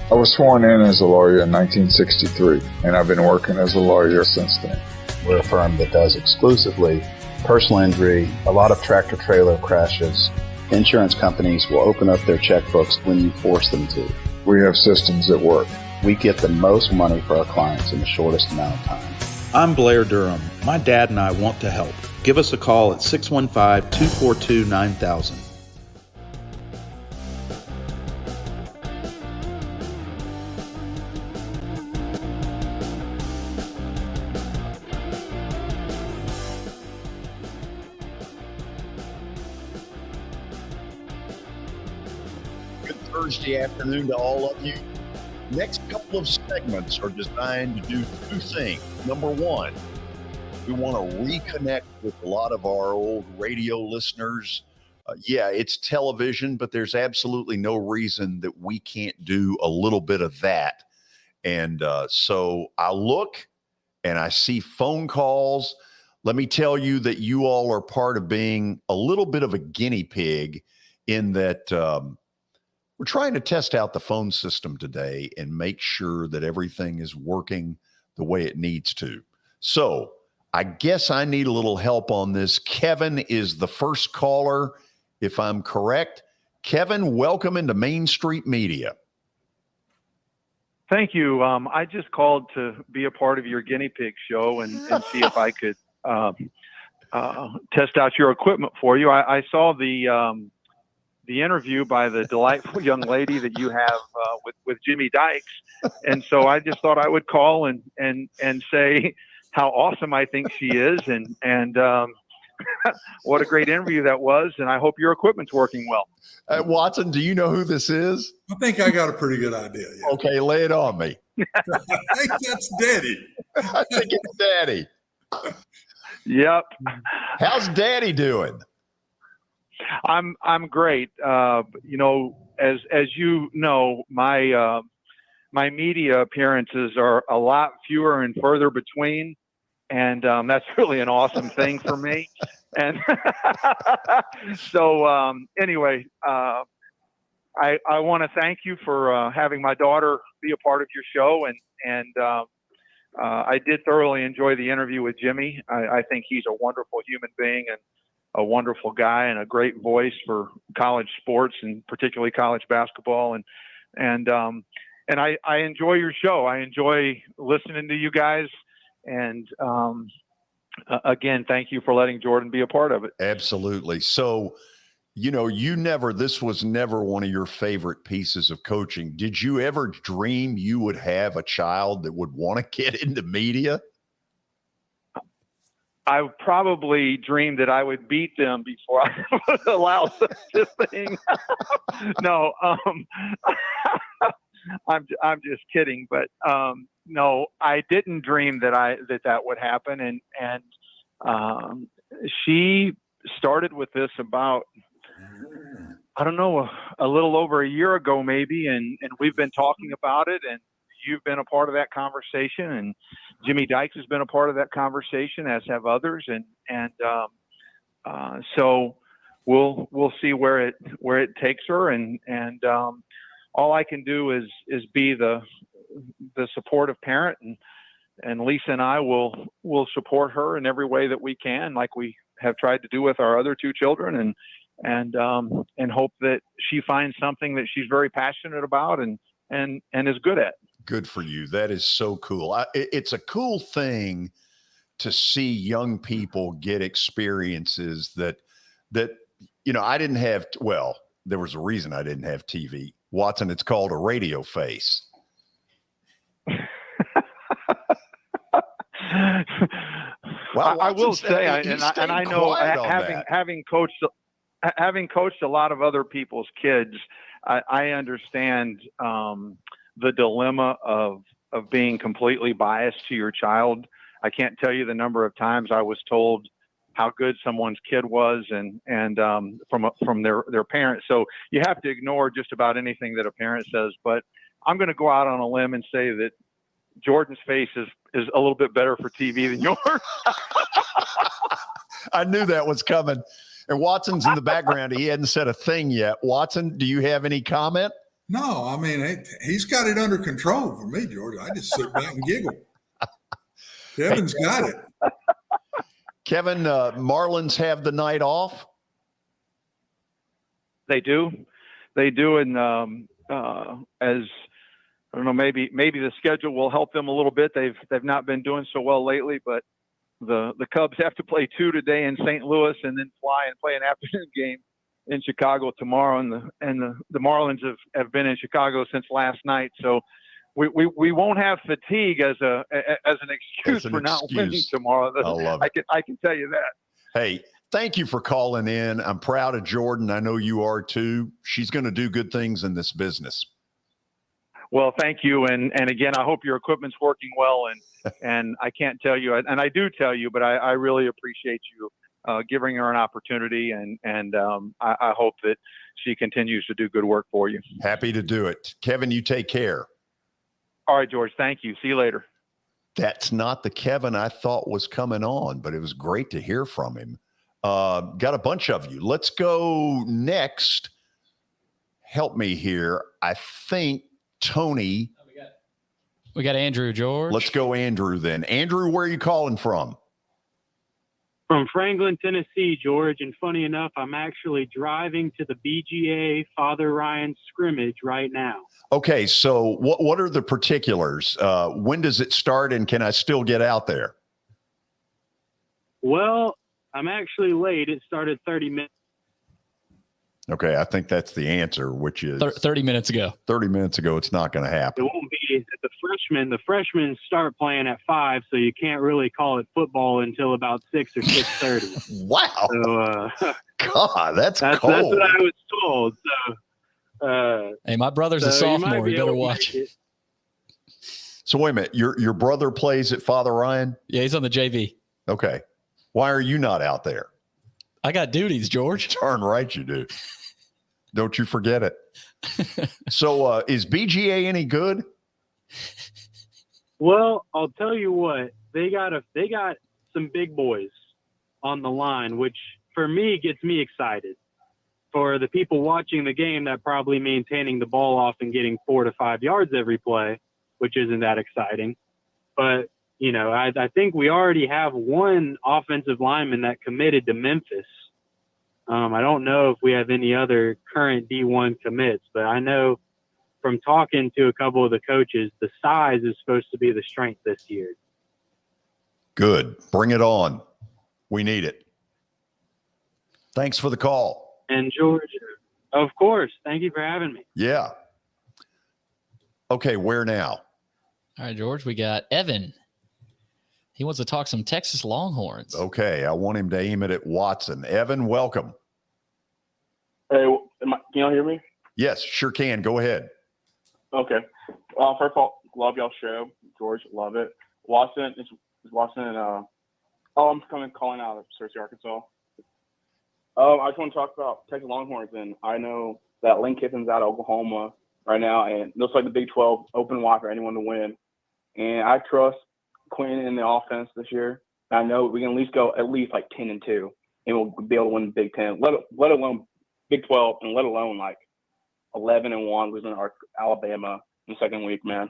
I was sworn in as a lawyer in 1963, and I've been working as a lawyer since then. We're a firm that does exclusively personal injury, a lot of tractor-trailer crashes. Insurance companies will open up their checkbooks when you force them to. We have systems that work. We get the most money for our clients in the shortest amount of time. I'm Blair Durham. My dad and I want to help. Give us a call at 615-242-9000. Thursday afternoon to all of you. Next couple of segments are designed to do two things. Number one, we want to reconnect with a lot of our old radio listeners. Yeah, it's television, but there's absolutely no reason that we can't do a little bit of that. And so I look and I see phone calls. Let me tell you that you all are part of being a little bit of a guinea pig in that we're trying to test out the phone system today and make sure that everything is working the way it needs to. So I guess I need a little help on this. Kevin is the first caller, if I'm correct. Kevin, welcome into Main Street Media. Thank you. I just called to be a part of your guinea pig show and see if I could test out your equipment for you. I saw the interview by the delightful young lady that you have with Jimmy Dykes, and so I just thought I would call and say how awesome I think she is, and what a great interview that was, and I hope your equipment's working well. Watson, do you know who this is? I think I got a pretty good idea. Yeah. Okay, lay it on me. I think that's Daddy. I think it's Daddy. Yep. How's Daddy doing? I'm great. You know, as you know, my media appearances are a lot fewer and further between, and that's really an awesome thing for me. And so anyway, I want to thank you for having my daughter be a part of your show, and I did thoroughly enjoy the interview with Jimmy. I think he's a wonderful human being and a wonderful guy and a great voice for college sports and particularly college basketball. And I enjoy your show. I enjoy listening to you guys. And again, thank you for letting Jordan be a part of it. Absolutely. So, you know, this was never one of your favorite pieces of coaching. Did you ever dream you would have a child that would want to get into media? I probably dreamed that I would beat them before I would allow such a thing. No, I'm just kidding. But no, I didn't dream that would happen. And she started with this about, I don't know, a little over a year ago maybe, and we've been talking about it, and you've been a part of that conversation, and Jimmy Dykes has been a part of that conversation, as have others, and so we'll see where it takes her, and all I can do is be the supportive parent, and Lisa and I will support her in every way that we can, like we have tried to do with our other two children, and hope that she finds something that she's very passionate about and is good at. Good for you. That is so cool. It's a cool thing to see young people get experiences that, you know, I didn't have. Well, there was a reason I didn't have TV. Watson, it's called a radio face. Well, I will say, and I know, having coached a lot of other people's kids, I understand the dilemma of being completely biased to your child. I can't tell you the number of times I was told how good someone's kid was, and from their parents. So you have to ignore just about anything that a parent says. But I'm going to go out on a limb and say that Jordan's face is a little bit better for TV than yours. I knew that was coming. And Watson's in the background. He hadn't said a thing yet. Watson, do you have any comment? No, I mean, he's got it under control for me, George. I just sit back and giggle. Kevin's got it. Kevin, Marlins have the night off? They do. And as I don't know, maybe the schedule will help them a little bit. They've not been doing so well lately, but the Cubs have to play 2 today in St. Louis and then fly and play an afternoon game in Chicago tomorrow. And the Marlins have been in Chicago since last night. So we won't have fatigue as an excuse for not winning tomorrow. I love it. I can tell you that. Hey, Thank you for calling in. I'm proud of Jordan. I know you are too. She's going to do good things in this business. Well, thank you. And again, I hope your equipment's working well. And I can't tell you, and I do tell you, but I really appreciate you giving her an opportunity. And I hope that she continues to do good work for you. Happy to do it. Kevin, you take care. All right, George. Thank you. See you later. That's not the Kevin I thought was coming on, but it was great to hear from him. Got a bunch of you. Let's go next. Help me here. I think Tony. We got Andrew, George. Let's go Andrew then. Andrew, where are you calling from? From Franklin, Tennessee, George. And funny enough, I'm actually driving to the BGA Father Ryan scrimmage right now. Okay, so what are the particulars? When does it start, and can I still get out there? Well, I'm actually late. It started 30 minutes. Okay, I think that's the answer, which is 30 minutes ago. 30 minutes ago, it's not going to happen. It won't be the freshmen. The freshmen start playing at 5, so you can't really call it football until about 6 or 6:30. Wow. So, God, that's cold. That's what I was told. So, hey, my brother's a sophomore. You better watch. So wait a minute. Your brother plays at Father Ryan? Yeah, he's on the JV. Okay. Why are you not out there? I got duties, George. Darn right you do. Don't you forget it. So is BGA any good? Well, I'll tell you what, they got some big boys on the line, which for me gets me excited. For the people watching the game, that probably maintaining the ball off and getting 4 to 5 yards every play, which isn't that exciting. But, you know, I think we already have one offensive lineman that committed to Memphis. I don't know if we have any other current D1 commits, but I know from talking to a couple of the coaches, the size is supposed to be the strength this year. Good. Bring it on. We need it. Thanks for the call. And George, of course. Thank you for having me. Yeah. Okay, where now? All right, George, we got Evan. He wants to talk some Texas Longhorns. Okay, I want him to aim it at Watson. Evan, welcome. Hey, can y'all hear me? Yes, sure can. Go ahead. Okay. First of all, love y'all's show. George, love it. Watson, is Watson, I'm calling out of Searcy, Arkansas. I just want to talk about Texas Longhorns, and I know that Lane Kiffin's out of Oklahoma right now, and it looks like the Big 12 open wide for anyone to win. And I trust Quinn in the offense this year. I know we can at least go at least like 10-2, and we'll be able to win the Big 10, let alone Big 12, and let alone like 11-1 losing our Alabama in the second week, man.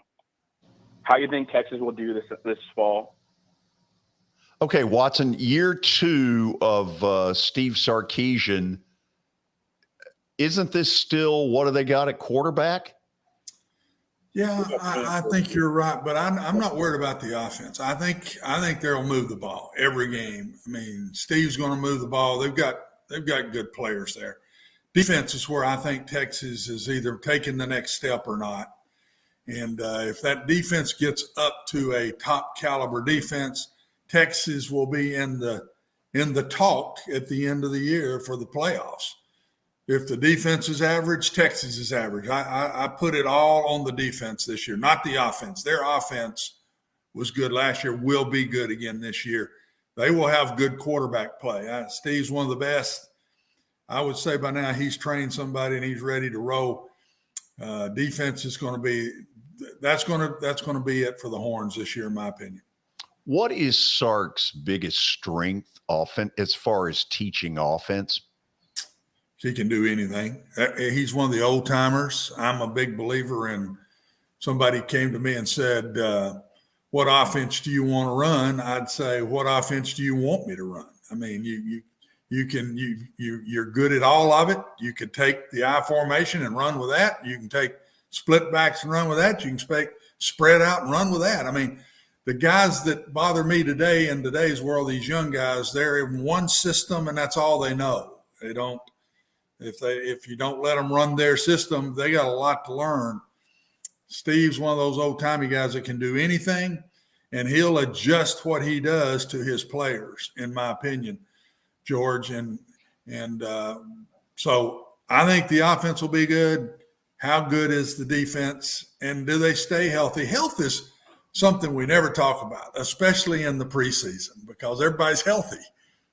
How do you think Texas will do this fall? Okay, Watson, year 2 of Steve Sarkisian. Isn't this still, what do they got at quarterback? Yeah, I think you're right, but I'm not worried about the offense. I think they'll move the ball every game. I mean, Steve's going to move the ball. They've got good players there. Defense is where I think Texas is either taking the next step or not. And if that defense gets up to a top caliber defense, Texas will be in the talk at the end of the year for the playoffs. If the defense is average, Texas is average. I put it all on the defense this year, not the offense. Their offense was good last year, will be good again this year. They will have good quarterback play. Steve's one of the best. I would say by now he's trained somebody and he's ready to roll. Defense is going to be that's going to be it for the Horns this year, in my opinion. What is Sark's biggest strength as far as teaching offense? He can do anything. He's one of the old timers. I'm a big believer in. Somebody came to me and said, "What offense do you want to run?" I'd say, "What offense do you want me to run?" I mean, you're good at all of it. You could take the I formation and run with that. You can take split backs and run with that. You can spread out and run with that. I mean, the guys that bother me today in today's world, these young guys, they're in one system and that's all they know. They don't. If you don't let them run their system, they got a lot to learn. Steve's one of those old-timey guys that can do anything, and he'll adjust what he does to his players, in my opinion. George, and so I think the offense will be good. How good is the defense, and do they stay healthy? Health is something we never talk about, especially in the preseason, because everybody's healthy.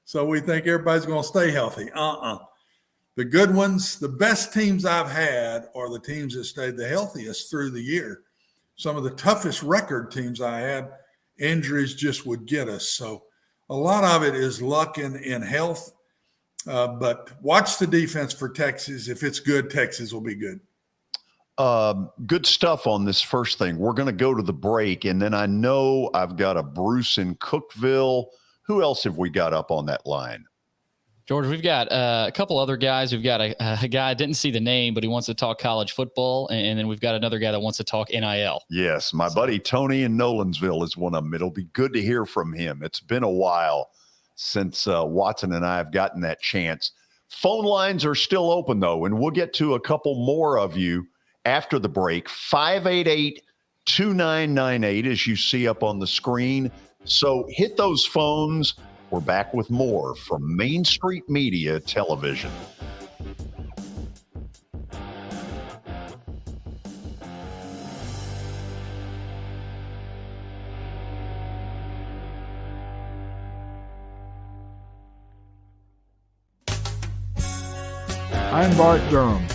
So we think everybody's going to stay healthy. The good ones, the best teams I've had are the teams that stayed the healthiest through the year. Some of the toughest record teams I had, injuries just would get us. So a lot of it is luck in health. But watch the defense for Texas. If it's good, Texas will be good. Good stuff on this first thing. We're going to go to the break, and then I know I've got a Bruce in Cookeville. Who else have we got up on that line? George, we've got a couple other guys. We've got a guy, I didn't see the name, but he wants to talk college football. And then we've got another guy that wants to talk NIL. Yes, my buddy Tony in Nolensville is one of them. It'll be good to hear from him. It's been a while since Watson and I have gotten that chance. Phone lines are still open, though, and we'll get to a couple more of you after the break. 588-2998, as you see up on the screen. So hit those phones. We're back with more from Main Street Media Television. I'm Bart Durham.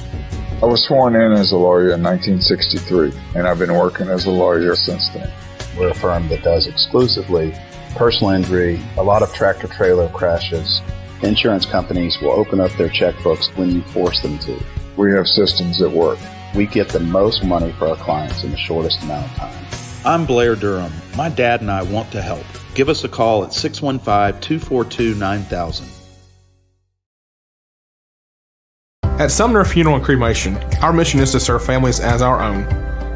I was sworn in as a lawyer in 1963, and I've been working as a lawyer since then. We're a firm that does exclusively personal injury, a lot of tractor trailer crashes. Insurance companies will open up their checkbooks when you force them to. We have systems that work. We get the most money for our clients in the shortest amount of time. I'm Blair Durham. My dad and I want to help. Give us a call at 615-242-9000. At Sumner Funeral and Cremation, our mission is to serve families as our own,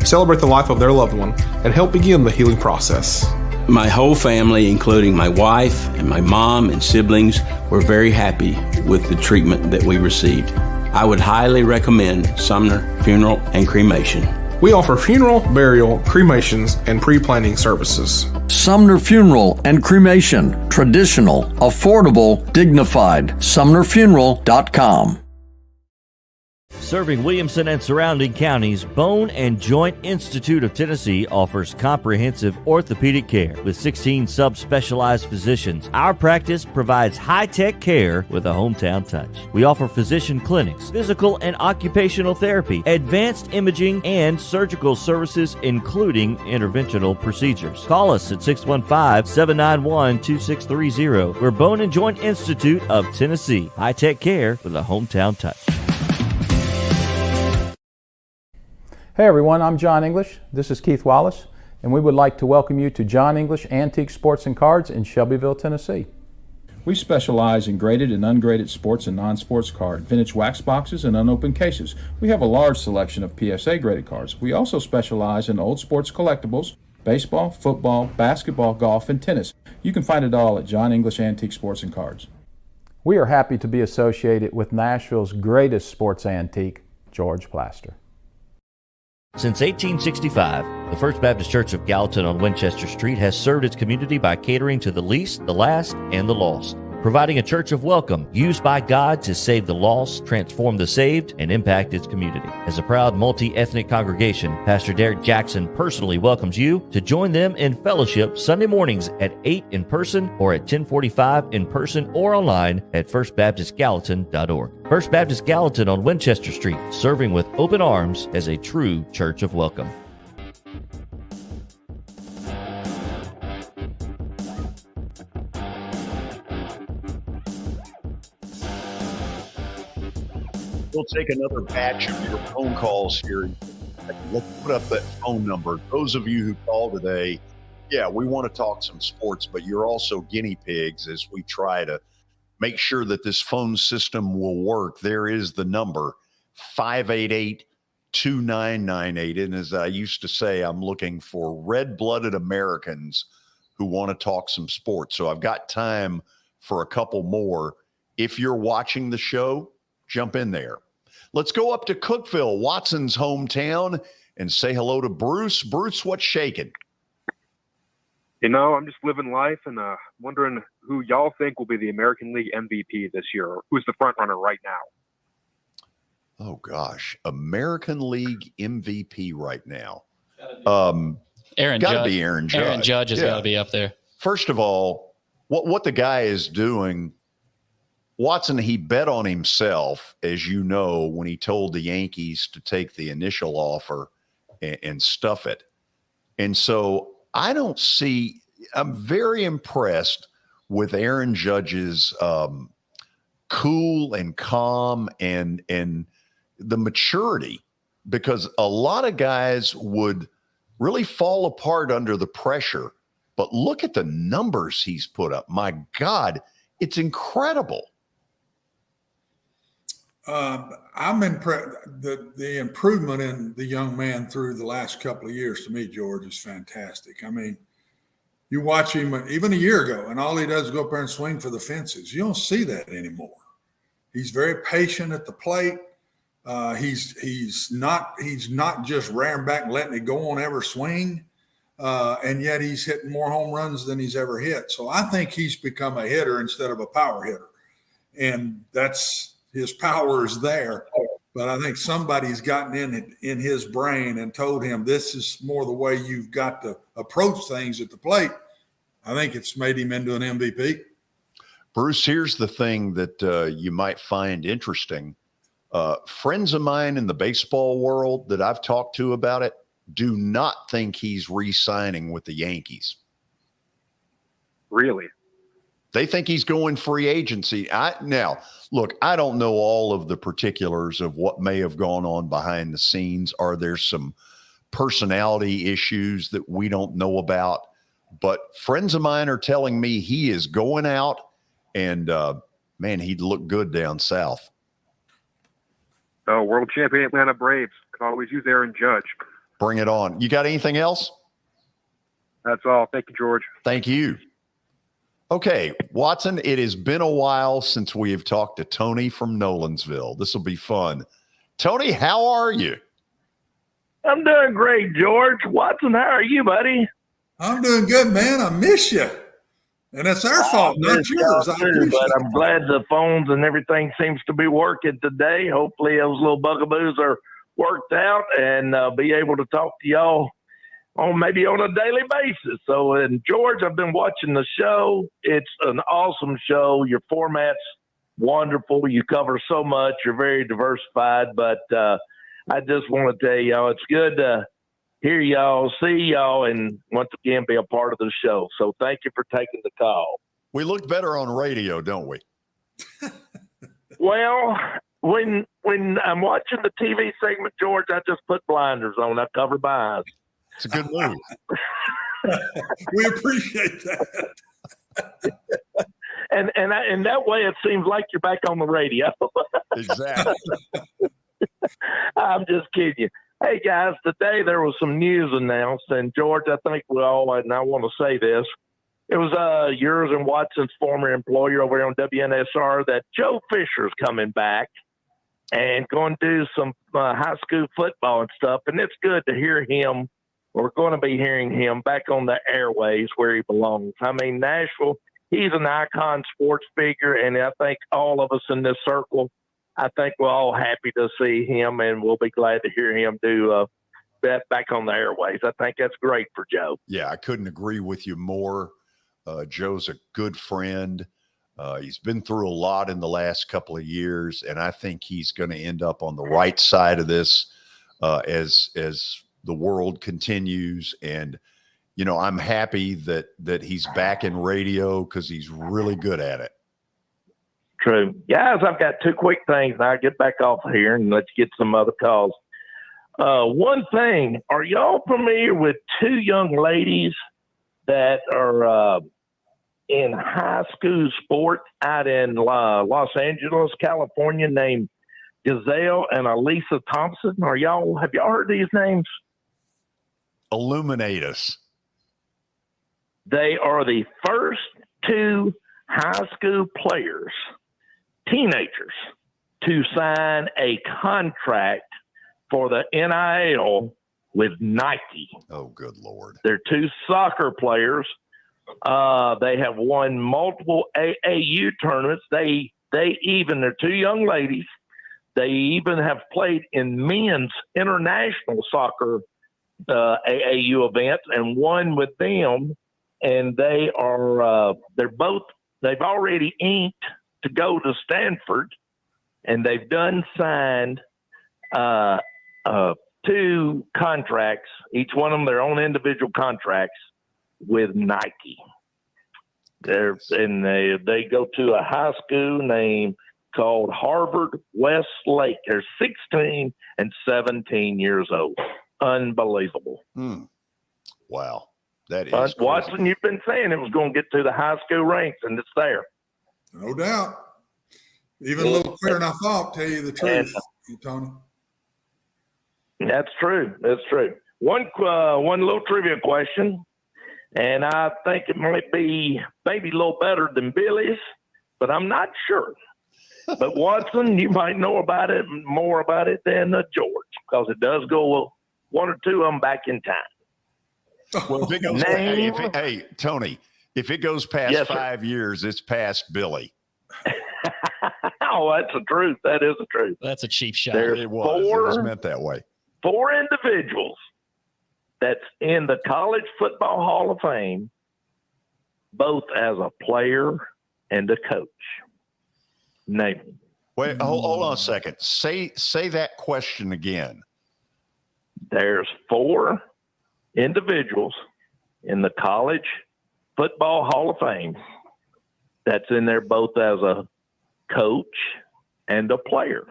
celebrate the life of their loved one, and help begin the healing process. My whole family, including my wife and my mom and siblings, were very happy with the treatment that we received. I would highly recommend Sumner Funeral and Cremation. We offer funeral, burial, cremations, and pre-planning services. Sumner Funeral and Cremation. Traditional, affordable, dignified. SumnerFuneral.com. Serving Williamson and surrounding counties, Bone and Joint Institute of Tennessee offers comprehensive orthopedic care with 16 subspecialized physicians. Our practice provides high-tech care with a hometown touch. We offer physician clinics, physical and occupational therapy, advanced imaging, and surgical services, including interventional procedures. Call us at 615-791-2630. We're Bone and Joint Institute of Tennessee. High-tech care with a hometown touch. Hey everyone, I'm John English. This is Keith Wallace, and we would like to welcome you to John English Antique Sports and Cards in Shelbyville, Tennessee. We specialize in graded and ungraded sports and non-sports cards, vintage wax boxes, and unopened cases. We have a large selection of PSA graded cards. We also specialize in old sports collectibles, baseball, football, basketball, golf, and tennis. You can find it all at John English Antique Sports and Cards. We are happy to be associated with Nashville's greatest sports antique, George Plaster. Since 1865, the First Baptist Church of Gallatin on Winchester Street has served its community by catering to the least, the last, and the lost, providing a church of welcome used by God to save the lost, transform the saved, and impact its community. As a proud multi-ethnic congregation, Pastor Derek Jackson personally welcomes you to join them in fellowship Sunday mornings at 8 in person or at 1045 in person or online at firstbaptistgallatin.org. First Baptist Gallatin on Winchester Street, serving with open arms as a true church of welcome. We'll take another batch of your phone calls here. Let's put up that phone number. Those of you who call today, yeah, we want to talk some sports, but you're also guinea pigs as we try to make sure that this phone system will work. There is the number, 588-2998. And as I used to say, I'm looking for red-blooded Americans who want to talk some sports. So I've got time for a couple more. If you're watching the show, jump in there. Let's go up to Cookeville, Watson's hometown, and say hello to Bruce. Bruce, what's shaking? You know, I'm just living life and wondering who y'all think will be the American League MVP this year, or who's the front runner right now? Oh gosh, American League MVP right now. Aaron Got to Judge. be Aaron Judge. Aaron Judge has got to be up there. First of all, what the guy is doing, Watson, he bet on himself, as you know, when he told the Yankees to take the initial offer and stuff it. And so I'm very impressed with Aaron Judge's cool and calm and the maturity, because a lot of guys would really fall apart under the pressure. But look at the numbers he's put up. My God, it's incredible. I'm impressed. The improvement in the young man through the last couple of years, to me, George, is fantastic. I mean, you watch him even a year ago, and all he does is go up there and swing for the fences. You don't see that anymore. He's very patient at the plate. He's not just rearing back and letting it go on every swing, and yet he's hitting more home runs than he's ever hit. So I think he's become a hitter instead of a power hitter, and that's his power is there. But I think somebody's gotten in his brain and told him this is more the way you've got to approach things at the plate. I think it's made him into an MVP. Bruce, here's the thing that you might find interesting. Friends of mine in the baseball world that I've talked to about it do not think he's re-signing with the Yankees. Really? They think he's going free agency. Now, look, I don't know all of the particulars of what may have gone on behind the scenes. Are there some personality issues that we don't know about? But friends of mine are telling me he is going out, and, man, he'd look good down south. Oh, world champion Atlanta Braves. Could always use Aaron Judge. Bring it on. You got anything else? That's all. Thank you, George. Thank you. Okay, Watson, it has been a while since we have talked to Tony from Nolensville. This will be fun. Tony, how are you? I'm doing great, George. Watson, how are you, buddy? I'm doing good, man. I miss you. And it's our fault, not yours. But I'm glad the phones and everything seems to be working today. Hopefully those little bugaboos are worked out, and be able to talk to y'all on a daily basis. So, and George, I've been watching the show. It's an awesome show. Your format's wonderful. You cover so much. You're very diversified. But I just want to tell y'all, it's good to hear y'all, see y'all, and once again be a part of the show. So thank you for taking the call. We look better on radio, don't we? Well, when I'm watching the TV segment, George, I just put blinders on. I cover my eyes. It's a good move. We appreciate that. And that way it seems like you're back on the radio. Exactly. I'm just kidding you. Hey, guys, today there was some news announced, and George, I think and I want to say this, it was yours and Watson's former employer over here on WNSR that Joe Fisher's coming back and going to do some high school football and stuff, and it's good to hear him. We're going to be hearing him back on the airways where he belongs. I mean, Nashville, he's an icon sports figure, and I think all of us in this circle, I think we're all happy to see him, and we'll be glad to hear him do that back on the airways. I think that's great for Joe. Yeah, I couldn't agree with you more. Joe's a good friend. He's been through a lot in the last couple of years, and I think he's going to end up on the right side of this as the world continues. And, you know, I'm happy that he's back in radio because he's really good at it. True. Guys, I've got two quick things, and I'll get back off here and let's get some other calls. One thing, are y'all familiar with two young ladies that are in high school sports out in Los Angeles, California, named Giselle and Elisa Thompson? Have y'all heard these names? Illuminate us. They are the first two high school players, teenagers, to sign a contract for the NIL with Nike. Oh, good Lord. They're two soccer players. They have won multiple AAU tournaments. They're 2 young ladies. They even have played in men's international soccer AAU events and won with them. And they've already inked to go to Stanford, and they've signed 2 contracts, each one of them their own individual contracts with Nike. They go to a high school named called Harvard Westlake. They're 16 and 17 years old. Unbelievable. Wow. That is But Watson, you've been saying it was going to get to the high school ranks, and it's there. No doubt. Even a little clearer than I thought, tell you the truth, Tony. That's true. That's true. One little trivia question, and I think it might be maybe a little better than Billy's, but I'm not sure. But Watson, you might know about it more about it than George, because it does go 1 or 2 of them back in time. Well, if it goes, hey, Tony, if it goes past 5 years, it's past Billy. Oh, that's the truth. That is the truth. That's a cheap shot. It was meant that way. 4 individuals that's in the College Football Hall of Fame, both as a player and a coach. Name them. Wait, hold on a second. Say that question again. There's 4 individuals in the College Football Hall of Fame that's in there both as a coach and a player.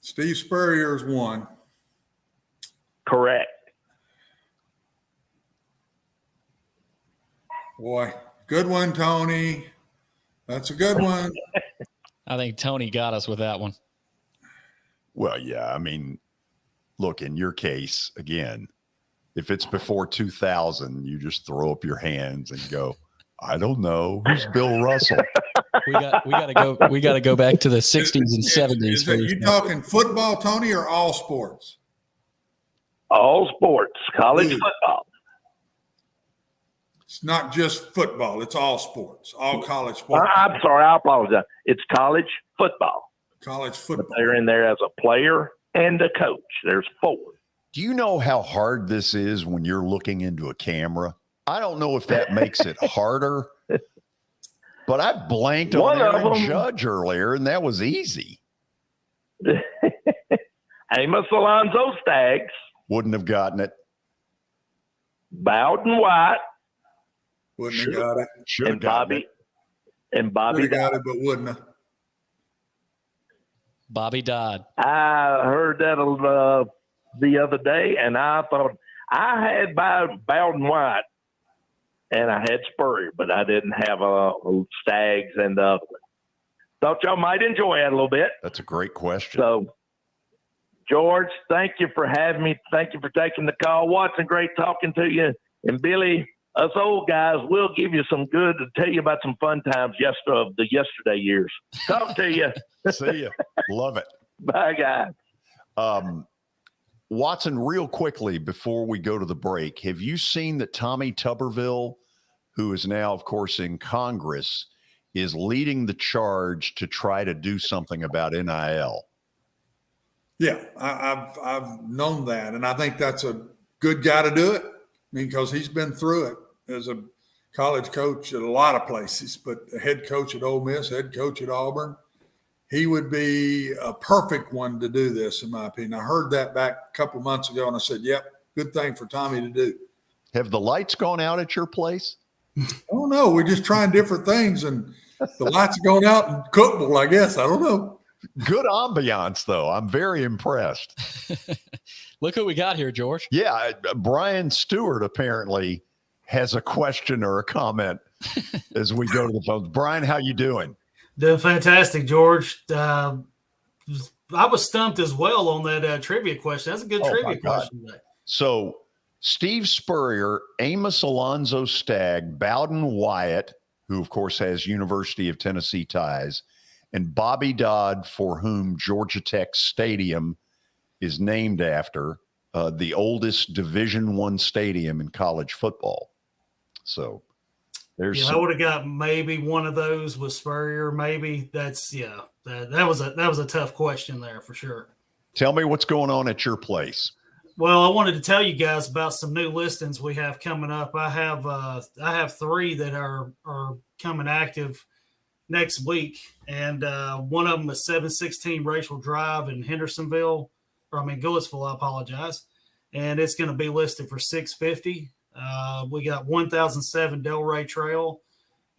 Steve Spurrier is one. Correct. Boy, good one, Tony. That's a good one. I think Tony got us with that one. Well, yeah. I mean, look, in your case, again, if it's before 2000, you just throw up your hands and go, I don't know. Who's Bill Russell? We got to go back to the 60s and 70s. Are you talking football, Tony, or all sports? All sports, college football. It's not just football. It's all sports, all college sports. I'm sorry. I apologize. It's college football. College football. But they're in there as a player and a coach. There's 4. Do you know how hard this is when you're looking into a camera? I don't know if that makes it harder, but I blanked on Aaron Judge earlier, and that was easy. Amos Alonzo Staggs. Wouldn't have gotten it. Bowden White. Wouldn't have got it. Should have gotten it. And Bobby got it, but wouldn't have. Bobby Dodd. I heard that the other day, and I thought I had Bowden White and I had Spurrier, but I didn't have Staggs and the other one. Thought y'all might enjoy it a little bit. That's a great question. So, George, thank you for having me. Thank you for taking the call. Watson, great talking to you. And Billy, us old guys, we'll give you some good to tell you about some fun times of the yesterday years. Talk to you. See you. Love it. Bye, guys. Watson, real quickly before we go to the break, have you seen that Tommy Tuberville, who is now, of course, in Congress, is leading the charge to try to do something about NIL? Yeah, I've known that, and I think that's a good guy to do it. I mean, because he's been through it as a college coach at a lot of places, but a head coach at Ole Miss, head coach at Auburn. He would be a perfect one to do this, in my opinion. I heard that back a couple of months ago, and I said, yep, good thing for Tommy to do. Have the lights gone out at your place? Oh, no, we're just trying different things, and the lights are going out in Cookville, I guess. I don't know. Good ambiance, though. I'm very impressed. Look who we got here, George. Yeah, Brian Stewart apparently has a question or a comment as we go to the phones. Brian, how you doing? Doing fantastic, George. I was stumped as well on that trivia question. That's a good trivia question today. So Steve Spurrier, Amos Alonzo Stagg, Bowden Wyatt, who of course has University of Tennessee ties, and Bobby Dodd, for whom Georgia Tech Stadium is named after, the oldest Division I stadium in college football. So I would have got maybe one of those with Spurrier. Maybe that was a tough question there for sure. Tell me what's going on at your place. Well, I wanted to tell you guys about some new listings we have coming up. I have 3 that are coming active next week, and one of them is 716 Rachel Drive in Goodlettsville. I apologize, and it's going to be listed for $650. We got 1007 Delray Trail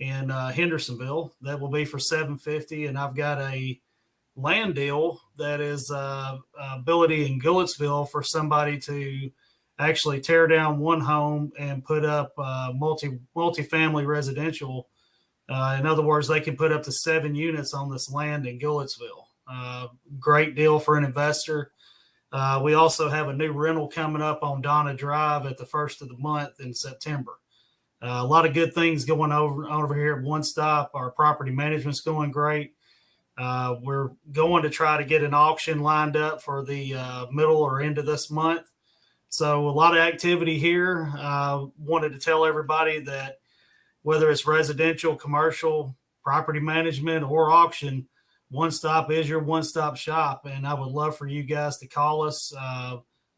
in Hendersonville that will be for $750, and I've got a land deal that is ability in Goodlettsville for somebody to actually tear down one home and put up multi-family residential. In other words, they can put up to 7 units on this land in Goodlettsville. Great deal for an investor. We also have a new rental coming up on Donna Drive at the first of the month in September. A lot of good things going over here at One Stop. Our property management's going great. We're going to try to get an auction lined up for the middle or end of this month. So a lot of activity here. Wanted to tell everybody that whether it's residential, commercial, property management, or auction, One Stop is your one-stop shop. And I would love for you guys to call us,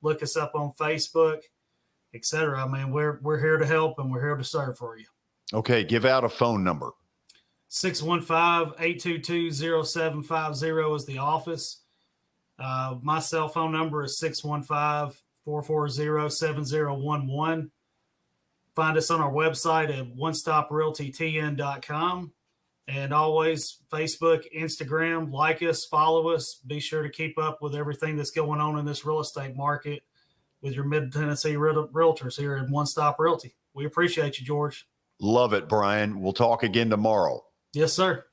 look us up on Facebook, etc. I mean, we're here to help and we're here to serve for you. Okay, give out a phone number. 615-822-0750 is the office. My cell phone number is 615-440-7011. Find us on our website at onestoprealtytn.com. And always Facebook, Instagram, like us, follow us. Be sure to keep up with everything that's going on in this real estate market with your Mid-Tennessee realtors here at One Stop Realty. We appreciate you, George. Love it, Brian. We'll talk again tomorrow. Yes, sir.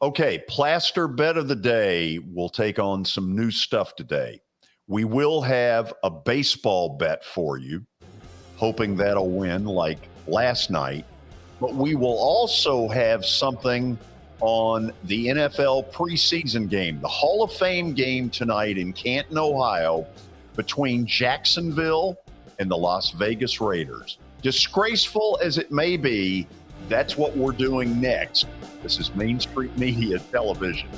Okay, Plaster Bet of the Day will take on some new stuff today. We will have a baseball bet for you, hoping that'll win like last night. But we will also have something on the NFL preseason game, the Hall of Fame game tonight in Canton, Ohio, between Jacksonville and the Las Vegas Raiders. Disgraceful as it may be, that's what we're doing next. This is Main Street Media Television.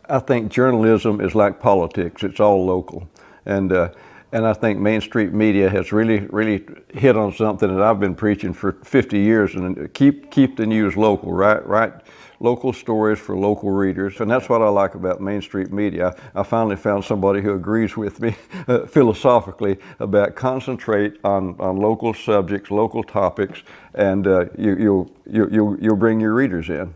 I think journalism is like politics. It's all local, and I think Main Street Media has really hit on something that I've been preaching for 50 years. And keep the news local, right? Local stories for local readers, and that's what I like about Main Street Media. I finally found somebody who agrees with me philosophically about concentrate on local subjects, local topics, and you'll bring your readers in.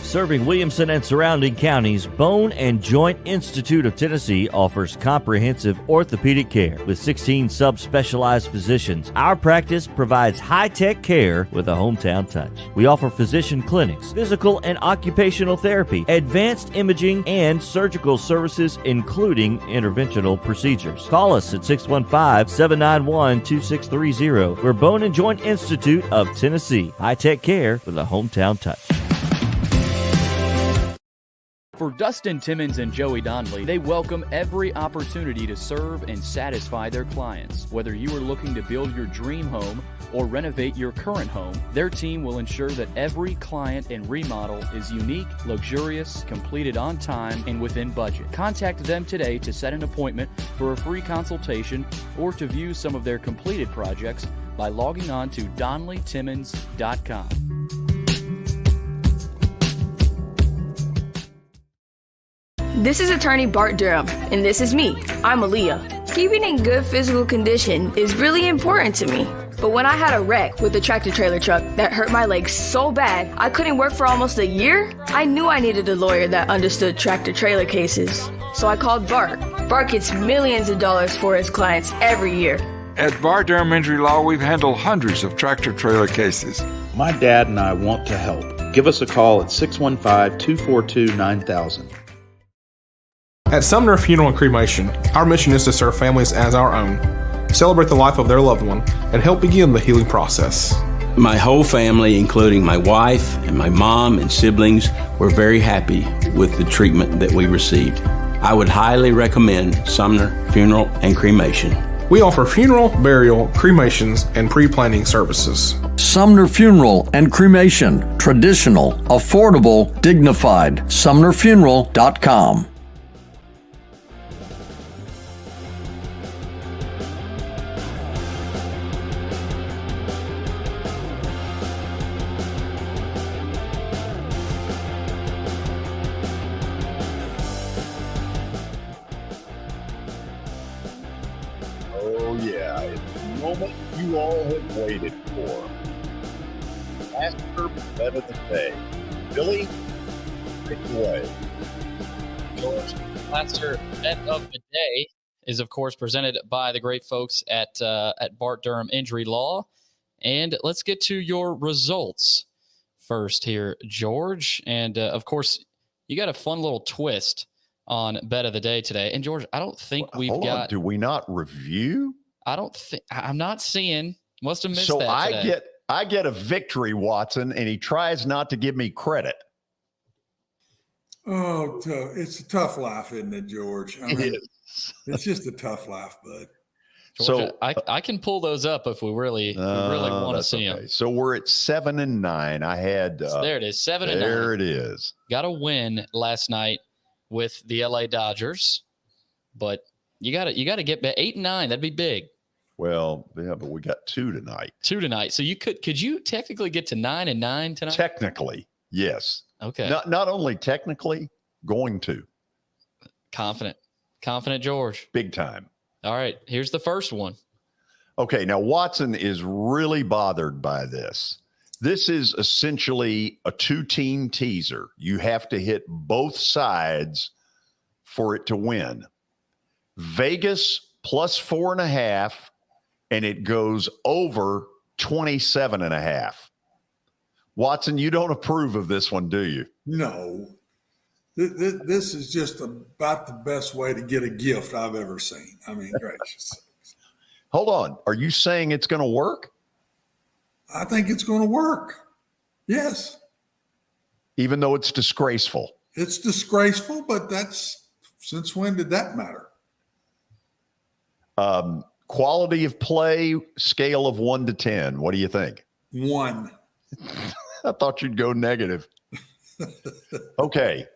Serving Williamson and surrounding counties, Bone and Joint Institute of Tennessee offers comprehensive orthopedic care with 16 subspecialized physicians. Our practice provides high-tech care with a hometown touch. We offer physician clinics, physical and occupational therapy, advanced imaging, and surgical services, including interventional procedures. Call us at 615-791-2630. We're Bone and Joint Institute of Tennessee. High-tech care with a hometown touch. For Dustin Timmons and Joey Donnelly, they welcome every opportunity to serve and satisfy their clients. Whether you are looking to build your dream home or renovate your current home, their team will ensure that every client and remodel is unique, luxurious, completed on time, and within budget. Contact them today to set an appointment for a free consultation or to view some of their completed projects by logging on to DonnellyTimmons.com. This is attorney Bart Durham, and this is me. I'm Aaliyah. Keeping in good physical condition is really important to me. But when I had a wreck with a tractor trailer truck that hurt my legs so bad I couldn't work for almost a year, I knew I needed a lawyer that understood tractor trailer cases. So I called Bart. Bart gets millions of dollars for his clients every year. At Bart Durham Injury Law, we've handled hundreds of tractor trailer cases. My dad and I want to help. Give us a call at 615-242-9000. At Sumner Funeral and Cremation, our mission is to serve families as our own, celebrate the life of their loved one, and help begin the healing process. My whole family, including my wife and my mom and siblings, were very happy with the treatment that we received. I would highly recommend Sumner Funeral and Cremation. We offer funeral, burial, cremations, and pre-planning services. Sumner Funeral and Cremation. Traditional, affordable, dignified. SumnerFuneral.com. You all have waited for. Plaster Bet of the Day. Billy, take it away. George, Plaster Bet of the Day is, of course, presented by the great folks at Bart Durham Injury Law. And let's get to your results first here, George. And, of course, you got a fun little twist on Bet of the Day today. And, George, I don't think we've got... Do we not review? I'm not seeing. Must have missed so that today. I get a victory, Watson, and he tries not to give me credit. Oh, it's a tough life, isn't it, George? I mean, it's just a tough life, bud. Georgia, so I can pull those up if we really want to see them. So we're at 7-9. I had there it is, 7-9. There it is. Got a win last night with the LA Dodgers, but you got to get back 8-9. That'd be big. Well, yeah, but we got 2 tonight. 2 tonight. So could you technically get to 9-9 tonight? Technically, yes. Okay. Not only technically, going to. Confident, George. Big time. All right, here's the first one. Okay, now Watson is really bothered by this. This is essentially a 2-team teaser. You have to hit both sides for it to win. Vegas plus 4.5, and it goes over 27.5. Watson, you don't approve of this one, do you? No. This is just about the best way to get a gift I've ever seen. I mean, gracious. Hold on. Are you saying it's going to work? I think it's going to work. Yes. Even though it's disgraceful. It's disgraceful, but since when did that matter? Quality of play, scale of 1 to 10. What do you think? 1. I thought you'd go negative. Okay.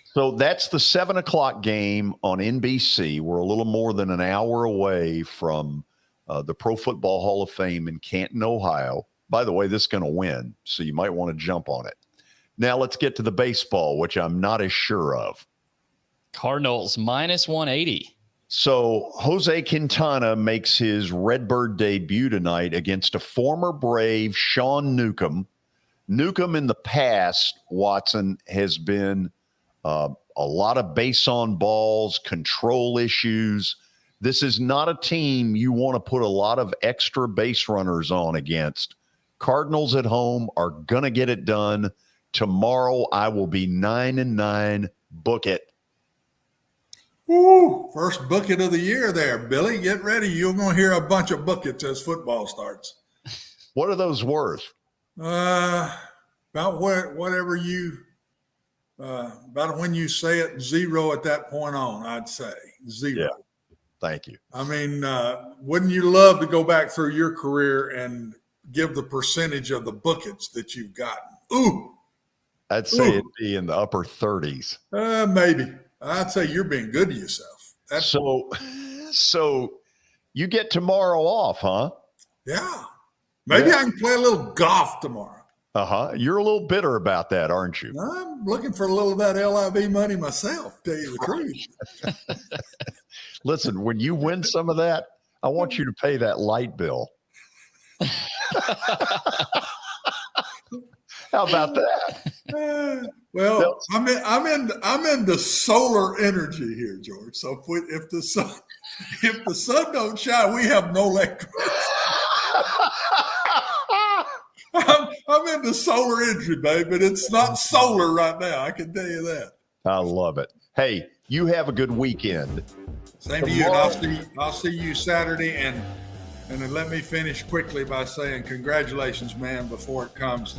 So that's the 7:00 game on NBC. We're a little more than an hour away from the Pro Football Hall of Fame in Canton, Ohio. By the way, this is going to win, so you might want to jump on it. Now let's get to the baseball, which I'm not as sure of. Cardinals minus 180. So Jose Quintana makes his Redbird debut tonight against a former Brave, Sean Newcomb. Newcomb in the past, Watson, has been a lot of base on balls, control issues. This is not a team you want to put a lot of extra base runners on against. Cardinals at home are going to get it done. Tomorrow I will be 9-9. Book it. Ooh, first bucket of the year there, Billy. Get ready. You're going to hear a bunch of buckets as football starts. What are those worth? About whatever you about when you say it, 0 at that point on, I'd say 0. Yeah. Thank you. I mean, wouldn't you love to go back through your career and give the percentage of the buckets that you've gotten? Ooh. I'd say it'd be in the upper 30s. Maybe. I'd say you're being good to yourself. So you get tomorrow off, huh? Yeah. Maybe I can play a little golf tomorrow. You're a little bitter about that, aren't you? I'm looking for a little of that LIV money myself, tell you the truth. Listen, when you win some of that, I want you to pay that light bill. How about that? Well, I'm into solar energy here, George. So if the sun don't shine, we have no electricity. I'm into solar energy, babe, but it's not solar right now. I can tell you that. I love it. Hey, you have a good weekend. Same to you. And I'll see you Saturday. And then let me finish quickly by saying congratulations, man, before it comes.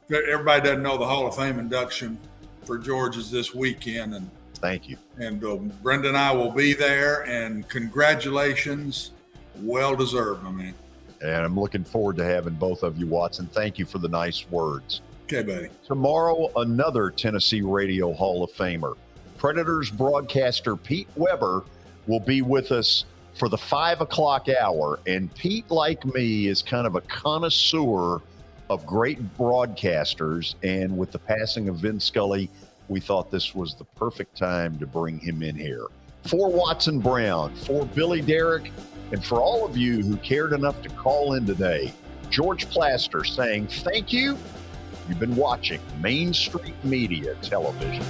Everybody doesn't know the Hall of Fame induction for George is this weekend. And thank you. And Brenda and I will be there. And congratulations. Well deserved, my man. And I'm looking forward to having both of you, Watson. Thank you for the nice words. Okay, buddy. Tomorrow, another Tennessee Radio Hall of Famer. Predators broadcaster Pete Weber will be with us for the 5 o'clock hour. And Pete, like me, is kind of a connoisseur of great broadcasters. And with the passing of Vin Scully, we thought this was the perfect time to bring him in here. For Watson Brown, for Billy Derrick, and for all of you who cared enough to call in today, George Plaster saying thank you. You've been watching Main Street Media Television.